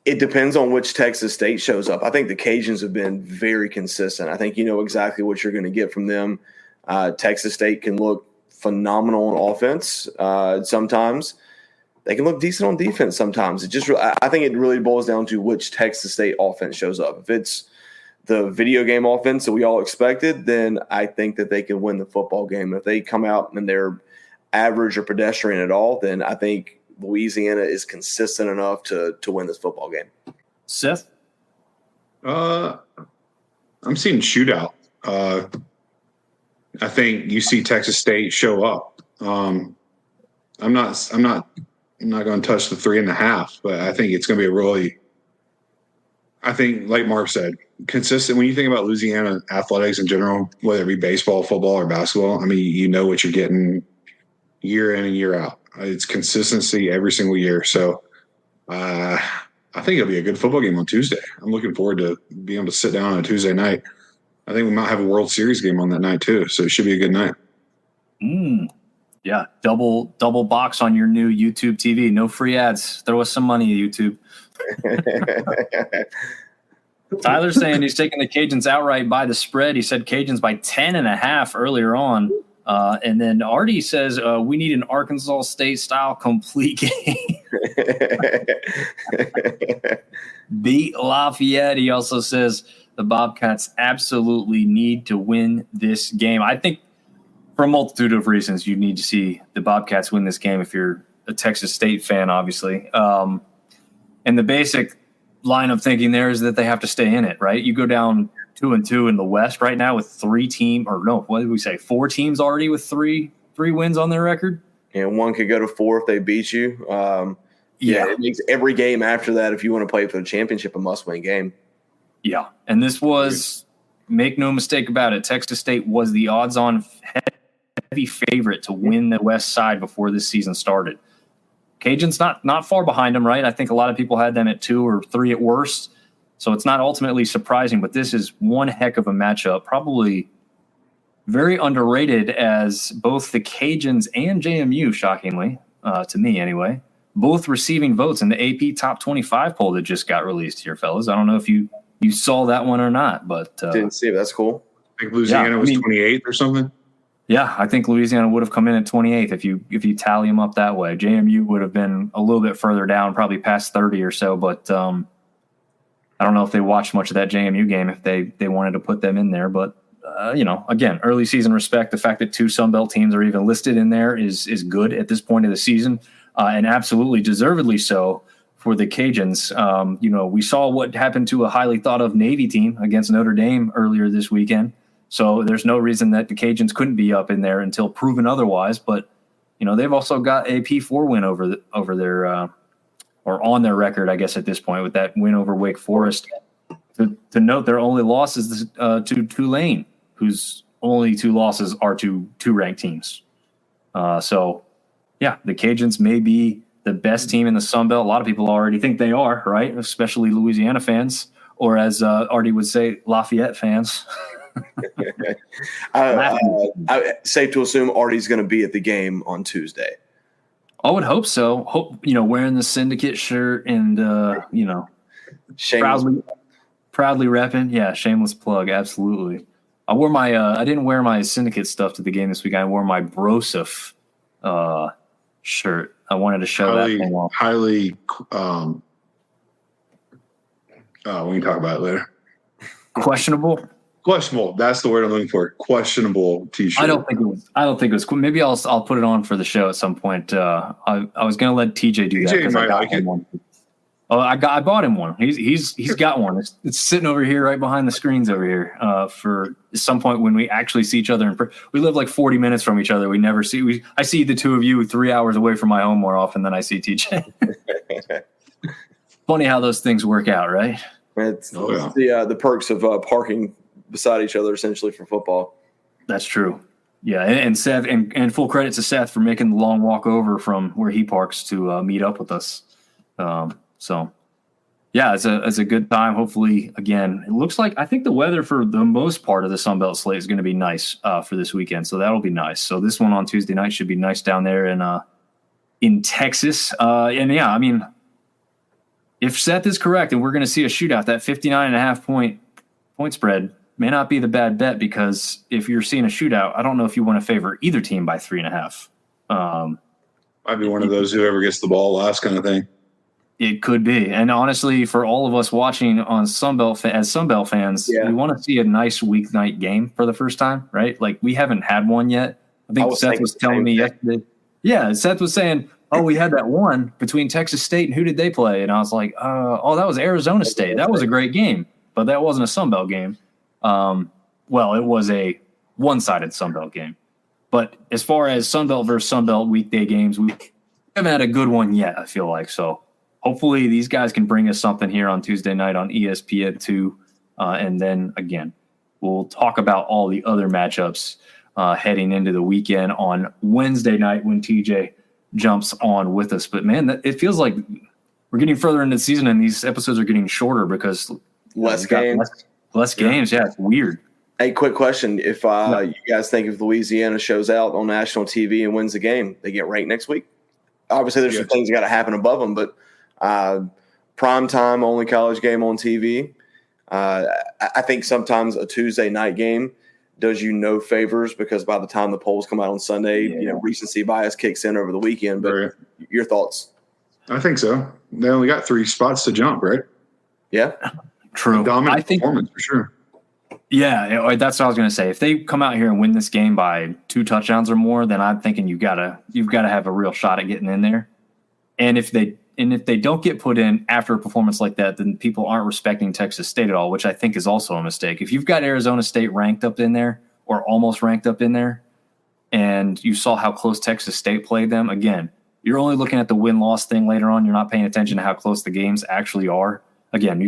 It depends on which Texas State shows up. I think the Cajuns have been very consistent. I think you know exactly what you're going to get from them. Texas State can look phenomenal on offense sometimes. They can look decent on defense sometimes. I think it really boils down to which Texas State offense shows up. If it's the video game offense that we all expected, then I think that they can win the football game. If they come out and they're average or pedestrian at all, then I think Louisiana is consistent enough to win this football game. Seth? I'm seeing shootout. I think you see Texas State show up. I'm not going to touch the 3.5, but I think it's going to be I think, like Marv said, consistent. When you think about Louisiana athletics in general, whether it be baseball, football, or basketball, I mean, you know what you're getting year in and year out. It's consistency every single year. So I think it'll be a good football game on Tuesday. I'm looking forward to being able to sit down on a Tuesday night. I think we might have a World Series game on that night too. So it should be a good night. Yeah. Double box on your new YouTube TV. No free ads. Throw us some money, YouTube. Tyler's saying he's taking the Cajuns outright by the spread. He said Cajuns by 10.5 earlier on. And then Artie says we need an Arkansas State-style complete game. Beat Lafayette. He also says the Bobcats absolutely need to win this game. I think for a multitude of reasons you need to see the Bobcats win this game if you're a Texas State fan, obviously. And the basic line of thinking there is that they have to stay in it, right? You go down 2-2 in the West right now with 4 teams already with three wins on their record. And one could go to 4 if they beat you. It makes every game after that, if you want to play for the championship, a must-win game. Yeah, and this was, make no mistake about it, Texas State was the odds-on heavy favorite to win the West side before this season started. Cajuns not far behind them, right? I think a lot of people had them at 2 or 3 at worst. So it's not ultimately surprising, but this is one heck of a matchup. Probably very underrated as both the Cajuns and JMU, shockingly, to me anyway, both receiving votes in the AP Top 25 poll that just got released here, fellas. I don't know if you saw that one or not, but didn't see it. That's cool. I think Louisiana was 28th or something. Yeah, I think Louisiana would have come in at 28th if you tally them up that way. JMU would have been a little bit further down, probably past 30 or so, but I don't know if they watched much of that JMU game if they wanted to put them in there. But, again, early season respect, the fact that 2 Sunbelt teams are even listed in there is good at this point of the season, and absolutely deservedly so for the Cajuns. We saw what happened to a highly thought of Navy team against Notre Dame earlier this weekend. So there's no reason that the Cajuns couldn't be up in there until proven otherwise. But, they've also got a P4 win over their or on their record, I guess, at this point with that win over Wake Forest. To note, their only loss is to Tulane, whose only 2 losses are to 2 ranked teams. The Cajuns may be the best team in the Sun Belt. A lot of people already think they are, right? Especially Louisiana fans, or as Artie would say, Lafayette fans. Safe to assume Artie's going to be at the game on Tuesday. I would hope so. Wearing the Syndicate shirt and proudly repping. Yeah, shameless plug, absolutely. I wore my I didn't wear my Syndicate stuff to the game this week. I wore my Broseph shirt. I wanted to show that thing off. We can talk about it later. Questionable. That's the word I'm looking for. Questionable T-shirt. I don't think it was cool. Maybe I'll put it on for the show at some point. I was gonna let TJ do that because I got him one. Oh, I bought him one. He's got one. It's sitting over here, right behind the screens over here. For some point when we actually see each other, we live like 40 minutes from each other. We never see. I see the 2 of you 3 hours away from my home more often than I see TJ. Funny how those things work out, right? It's the perks of parking beside each other, essentially, for football. That's true. Yeah, and Seth, and full credit to Seth for making the long walk over from where he parks to meet up with us. It's a good time. Hopefully, again, it looks like I think the weather for the most part of the Sun Belt slate is going to be nice for this weekend, so that'll be nice. So this one on Tuesday night should be nice down there in Texas. If Seth is correct and we're going to see a shootout, that 59.5 point spread may not be the bad bet, because if you're seeing a shootout, I don't know if you want to favor either team by 3.5. Might be one of those whoever gets the ball last kind of thing. It could be. And honestly, for all of us watching on Sunbelt as Sunbelt fans, we want to see a nice weeknight game for the first time, right? Like, we haven't had one yet. I think Seth was telling me yesterday. Yeah, Seth was saying, we had that one between Texas State and who did they play? And I was like, that was Arizona State. That was a great game, but that wasn't a Sunbelt game. It was a one-sided Sunbelt game. But as far as Sunbelt versus Sunbelt weekday games, we haven't had a good one yet, I feel like. So hopefully these guys can bring us something here on Tuesday night on ESPN2. And then, again, we'll talk about all the other matchups heading into the weekend on Wednesday night when TJ jumps on with us. But, man, it feels like we're getting further into the season and these episodes are getting shorter because less games. Less games, yeah, it's weird. Hey, quick question. If you guys think if Louisiana shows out on national TV and wins the game, they get ranked next week? Obviously, there's some things that got to happen above them, but prime time, only college game on TV. I think sometimes a Tuesday night game does you no favors, because by the time the polls come out on Sunday, recency bias kicks in over the weekend. But your thoughts? I think so. They only got 3 spots to jump, right? Yeah. True. Dominant performance for sure. Yeah, that's what I was going to say. If they come out here and win this game by 2 touchdowns or more, then I'm thinking you've got to have a real shot at getting in there. And if they don't get put in after a performance like that, then people aren't respecting Texas State at all, which I think is also a mistake. If you've got Arizona State ranked up in there or almost ranked up in there, and you saw how close Texas State played them, again, you're only looking at the win-loss thing later on. You're not paying attention to how close the games actually are. Again,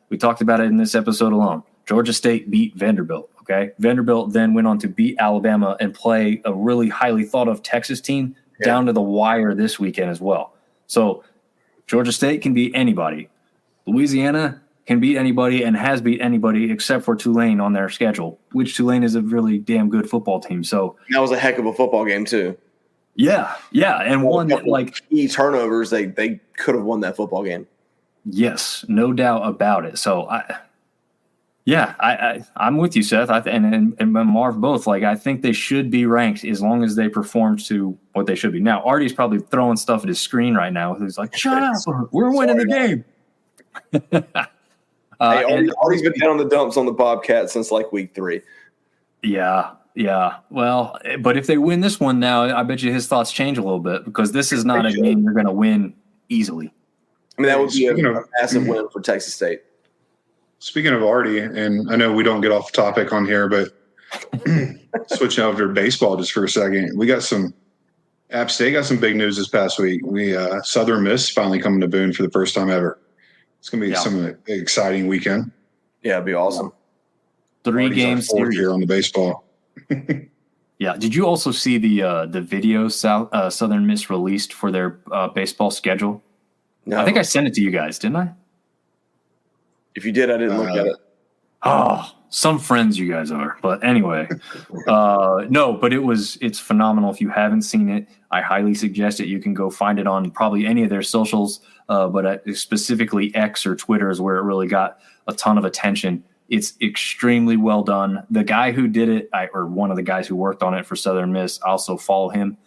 we talked about it in this episode alone. Georgia State beat Vanderbilt, okay? Vanderbilt then went on to beat Alabama and play a really highly thought of Texas team down to the wire this weekend as well. So Georgia State can beat anybody. Louisiana can beat anybody and has beat anybody except for Tulane on their schedule, which Tulane is a really damn good football team. So that was a heck of a football game too. Yeah, and one that, like, key turnovers, they could have won that football game. Yes, no doubt about it. So I'm with you, Seth. And Marv both. Like, I think they should be ranked as long as they perform to what they should be. Now, Artie's probably throwing stuff at his screen right now. Who's like, "Shut up! We're winning the game." Artie's been down the dumps on the Bobcats since like week 3. Yeah. Well, but if they win this one now, I bet you his thoughts change a little bit, because this is not a game you're going to win easily. I mean, that would be a massive win for Texas State. Speaking of Artie, and I know we don't get off topic on here, but switching over to baseball just for a second, we got some App State got some big news this past week. We Southern Miss finally coming to Boone for the first time ever. It's going to be some exciting weekend. Yeah, it'd be awesome. 3 games here on the baseball. Yeah. Did you also see the video Southern Miss released for their baseball schedule? No. I think I sent it to you guys, didn't I? If you did, I didn't look at it. Oh, some friends you guys are. But anyway, no, but it's phenomenal. If you haven't seen it, I highly suggest it. You can go find it on probably any of their socials, but specifically X or Twitter is where it really got a ton of attention. It's extremely well done. The guy who did it, or one of the guys who worked on it for Southern Miss, I also follow him,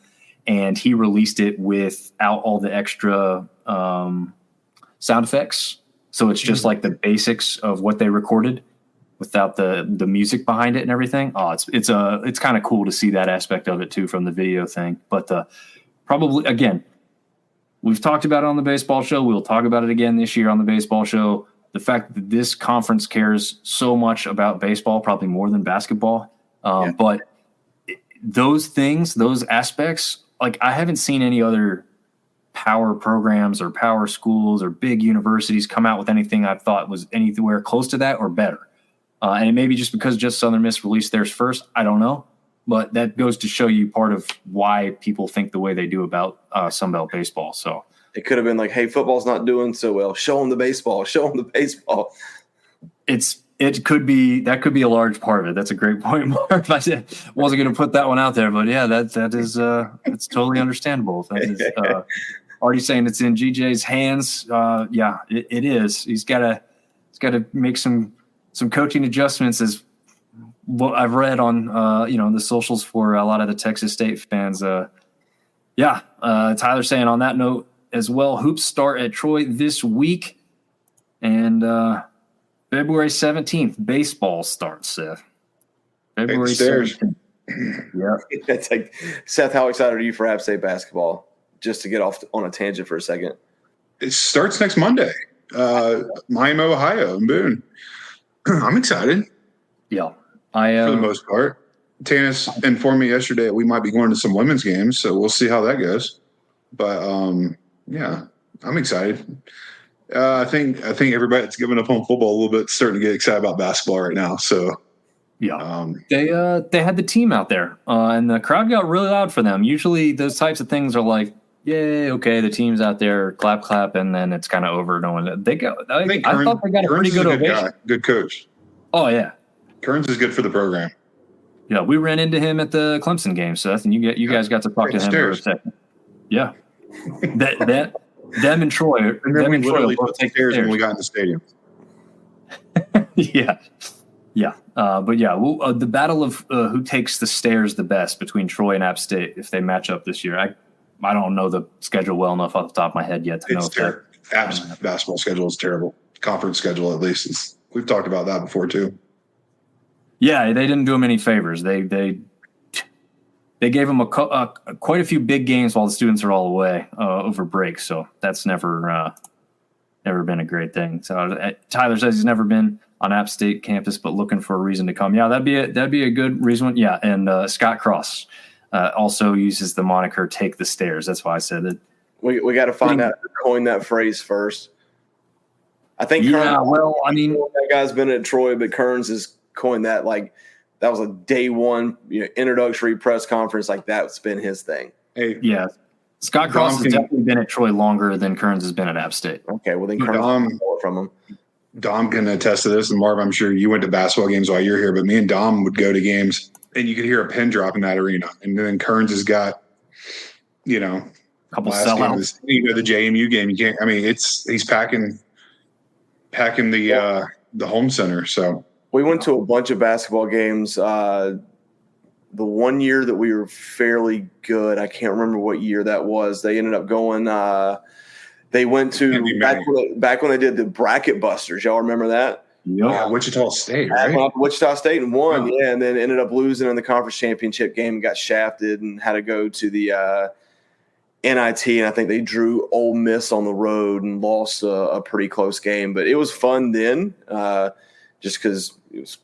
and he released it without all the extra sound effects. So it's just like the basics of what they recorded without the music behind it and everything. Oh, it's kind of cool to see that aspect of it too from the video thing. But probably, again, we've talked about it on the baseball show. We'll talk about it again this year on the baseball show. The fact that this conference cares so much about baseball, probably more than basketball. But those things, those aspects, like, I haven't seen any other power programs or power schools or big universities come out with anything I thought was anywhere close to that or better. And it may be just because just Southern Miss released theirs first. I don't know. But that goes to show you part of why people think the way they do about Sunbelt baseball. So it could have been like, hey, football's not doing so well. Show them the baseball. Show them the baseball. It could be a large part of it. That's a great point, Marv. I wasn't going to put that one out there, but yeah, that is it's totally understandable. That is already saying it's in GJ's hands. It is. He's got to make some coaching adjustments, as what I've read on the socials for a lot of the Texas State fans. Tyler saying on that note as well, hoops start at Troy this week, and February 17th, baseball starts, Seth. February 17th. Yeah. It's like, Seth, how excited are you for App State basketball? Just to get off on a tangent for a second. It starts next Monday. Miami, Ohio, and Boone. I'm excited. Yeah. For the most part. Tanis informed me yesterday that we might be going to some women's games, so we'll see how that goes. But, I'm excited. I think everybody that's given up on football a little bit is starting to get excited about basketball right now. So they had the team out there, and the crowd got really loud for them. Usually those types of things are like, yay, okay, the team's out there, clap, clap, and then it's kind of over. No one I thought they got a pretty good ovation. Good coach. Oh yeah, Kearns is good for the program. Yeah, we ran into him at the Clemson game, Seth, and you guys got to talk to him for a second. Yeah, them and Troy. And then we literally took the stairs when we got in the stadium. Yeah. The battle of who takes the stairs the best between Troy and App State, if they match up this year. I don't know the schedule well enough off the top of my head yet to know. App's basketball schedule is terrible. Conference schedule, at least. We've talked about that before too. Yeah, they didn't do them any favors. They gave them quite a few big games while the students are all away over break. So that's never been a great thing. So Tyler says he's never been on App State campus, but looking for a reason to come. Yeah, that'd be a good reason. Yeah, and Scott Cross also uses the moniker "Take the Stairs." That's why I said it. We got to find out who coined that phrase first. I think. Yeah, that guy's been at Troy, but Kearns has coined that. Like, that was a day one, introductory press conference. Like, that's been his thing. Hey, yeah. Scott Cross has definitely been at Troy longer than Kearns has been at App State. Okay, well then Kearns more from him. Dom can attest to this, and Marv, I'm sure you went to basketball games while you're here, but me and Dom would go to games, and you could hear a pin drop in that arena. And then Kearns has got Couple last game sellouts. was, the JMU game. You can't. I mean, he's packing the home center. So we went to a bunch of basketball games. The one year that we were fairly good, I can't remember what year that was. They ended up going. They went to back when they did the bracket busters. Y'all remember that? Yeah, Wichita State, right? Wichita State and won, Oh. yeah, and then ended up losing in the conference championship game and got shafted and had to go to the NIT, and I think they drew Ole Miss on the road and lost a pretty close game. But it was fun then, just because it was.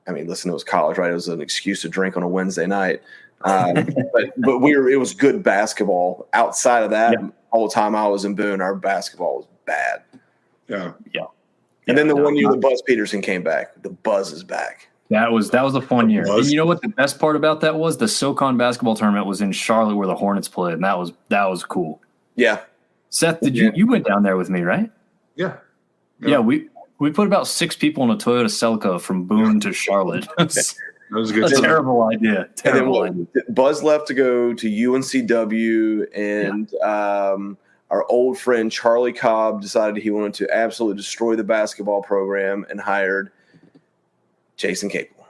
I mean, listen, it was college, right? It was an excuse to drink on a Wednesday night. But it was good basketball. Outside of that, the whole time I was in Boone, our basketball was bad. Yeah. And then the one year that Buzz Peterson came back, the Buzz is back. That was a fun year. And you know what the best part about that was? The SoCon basketball tournament was in Charlotte where the Hornets played, and that was cool. Yeah. Seth, you went down there with me, right? Yeah. Yeah, we put about 6 people in a Toyota Celica from Boone to Charlotte. That was a good. A terrible idea. Buzz left to go to UNCW, and our old friend Charlie Cobb decided he wanted to absolutely destroy the basketball program and hired Jason Capel.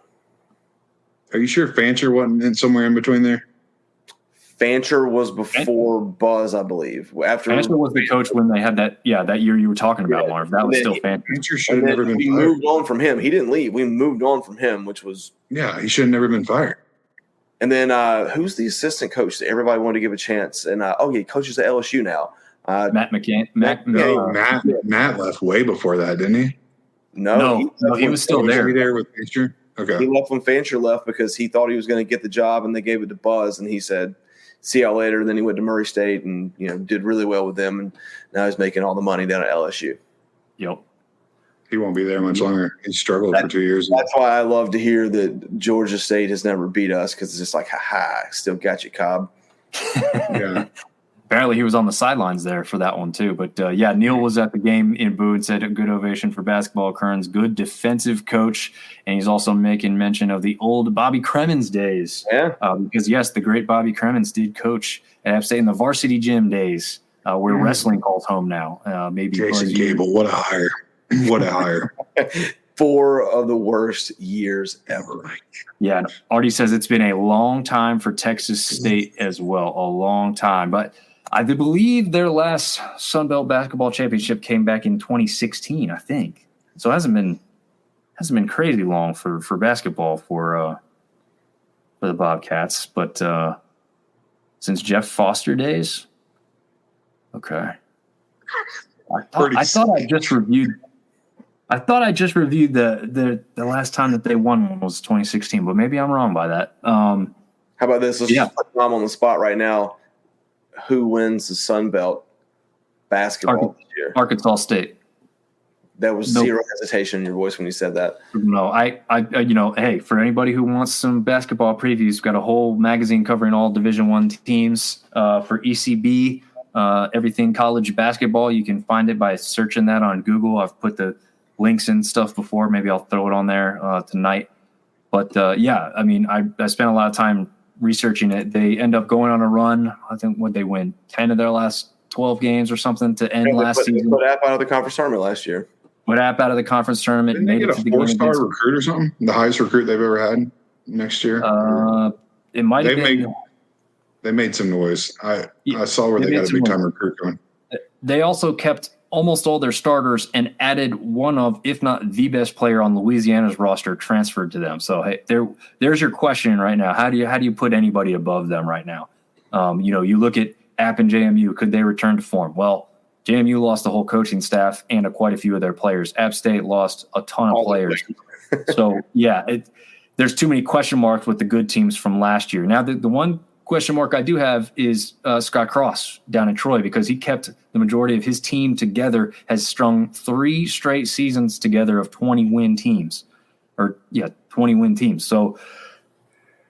Are you sure Fancher wasn't in somewhere in between there? Fancher was before Buzz, I believe. Fancher was the coach when they had that year you were talking about, Marv. That was still Fancher. Fancher should have never been we fired. moved on from him. He didn't leave. We moved on from him, which was – Yeah, he should have never been fired. And then who's the assistant coach that everybody wanted to give a chance? And, he coaches at LSU now. Matt McCann. Matt left way before that, didn't he? No, he was still there. Was he there with Fancher? Okay. He left when Fancher left because he thought he was going to get the job, and they gave it to Buzz, and he said, see y'all later. And then he went to Murray State and, did really well with them, and now he's making all the money down at LSU. Yep. He won't be there much longer. He struggled for 2 years. That's why I love to hear that Georgia State has never beat us, because it's just like, still got you, Cobb. Yeah. Apparently he was on the sidelines there for that one too. But Neil was at the game in Boone, said a good ovation for basketball Kearns, good defensive coach. And he's also making mention of the old Bobby Cremins days. Yeah. Because, yes, the great Bobby Cremins did coach at App State in the varsity gym days where wrestling calls home now. Maybe Jason Cable, what a hire. What a hire. 4 of the worst years ever. Yeah. Artie says it's been a long time for Texas State as well, a long time. But I believe their last Sun Belt basketball championship came back in 2016, I think. So it hasn't been crazy long for basketball for the Bobcats. But since Jeff Foster days, okay. I thought I just reviewed the last time that they won one was 2016, but maybe I'm wrong by that. How about this? Let's just put Tom on the spot right now. Who wins the Sun Belt basketball this year? Arkansas State. There was zero hesitation in your voice when you said that. No, I hey, for anybody who wants some basketball previews, we've got a whole magazine covering all Division I teams for ECB, everything college basketball. You can find it by searching that on Google. I've put the links and stuff before. Maybe I'll throw it on there tonight. But I spent a lot of time researching it. They end up going on a run. I think they win 10 of their last 12 games or something to end last season. Put App out of the conference tournament last year. Put App out of the conference tournament. Didn't they get a 4-star recruit or something? The highest recruit they've ever had next year? It might have been. They made some noise. I saw where they got a big-time recruit going. They also kept almost all their starters and added one of, if not the best player on Louisiana's roster, transferred to them. So hey, there's your question right now. How do you put anybody above them right now? You look at App and JMU. Could they return to form? Well, JMU lost the whole coaching staff and quite a few of their players. App State lost a ton of players. So there's too many question marks with the good teams from last year. Now the one question mark I do have is Scott Cross down in Troy, because he kept the majority of his team together, has strung 3 straight seasons together of 20-win teams. 20-win teams. So,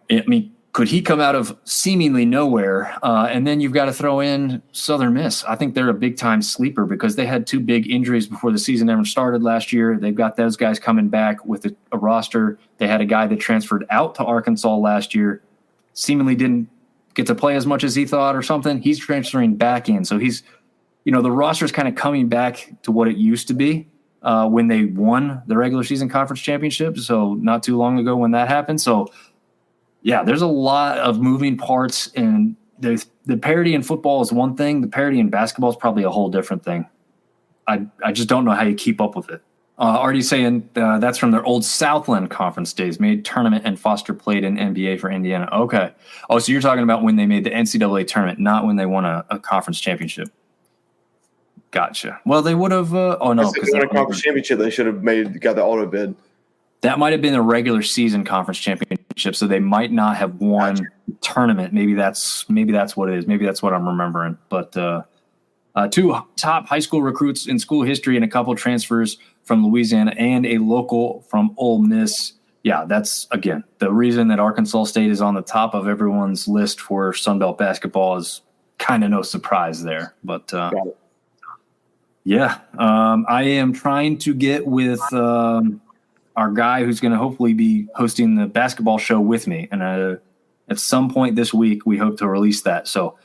could he come out of seemingly nowhere? And then you've got to throw in Southern Miss. I think they're a big-time sleeper because they had 2 big injuries before the season ever started last year. They've got those guys coming back with a roster. They had a guy that transferred out to Arkansas last year, seemingly didn't get to play as much as he thought or something. He's transferring back in. So he's, the roster is kind of coming back to what it used to be when they won the regular season conference championship. So not too long ago when that happened. So, yeah, there's a lot of moving parts, and the parity in football is one thing. The parity in basketball is probably a whole different thing. I just don't know how you keep up with it. Already saying that's from their old Southland Conference days, made tournament and Foster played in NBA for Indiana. Okay. Oh, so you're talking about when they made the NCAA tournament, not when they won a conference championship. Gotcha. Well, they would have. Oh no, because they won a conference championship, they should have got the auto bid. That might have been a regular season conference championship, so they might not have won tournament. Maybe that's what it is. Maybe that's what I'm remembering. But two top high school recruits in school history and a couple transfers from Louisiana and a local from Ole Miss. Yeah, that's, again, the reason that Arkansas State is on the top of everyone's list for Sunbelt basketball is kind of no surprise there. But yeah, I am trying to get with our guy who's going to hopefully be hosting the basketball show with me. And at some point this week, we hope to release that. So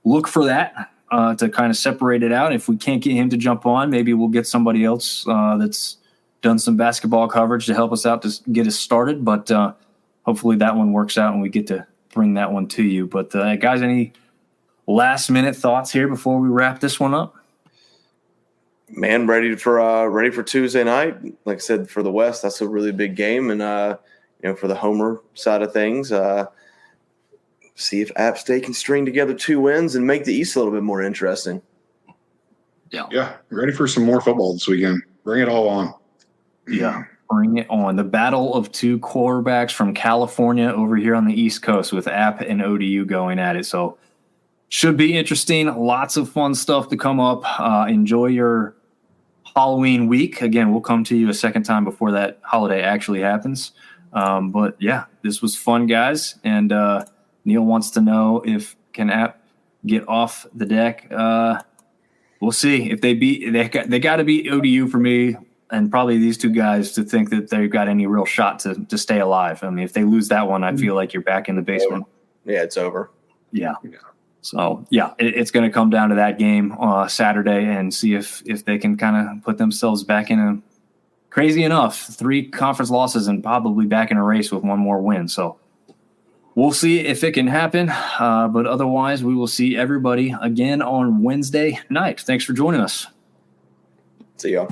look for that to kind of separate it out. If we can't get him to jump on, maybe we'll get somebody else that's done some basketball coverage to help us out to get us started. But hopefully that one works out and we get to bring that one to you. But guys, any last minute thoughts here before we wrap this one up? Man, ready for Tuesday night. Like I said, for the West, that's a really big game, and for the Homer side of things, see if App State can string together 2 wins and make the East a little bit more interesting. Yeah, ready for some more football this weekend. Bring it all on. Yeah, bring it on. The battle of 2 quarterbacks from California over here on the East Coast with App and ODU going at it. So should be interesting. Lots of fun stuff to come up. Enjoy your Halloween week. Again, we'll come to you a second time before that holiday actually happens. But yeah, this was fun, guys. And Neil wants to know if can App get off the deck. We'll see if they got to beat ODU for me, and probably these 2 guys to think that they've got any real shot to stay alive. I mean, if they lose that one, I feel like you're back in the basement. Yeah, it's over. Yeah. So, yeah, it's going to come down to that game Saturday and see if they can kind of put themselves back in a – crazy enough, 3 conference losses and probably back in a race with 1 more win. So we'll see if it can happen. But otherwise, we will see everybody again on Wednesday night. Thanks for joining us. See y'all.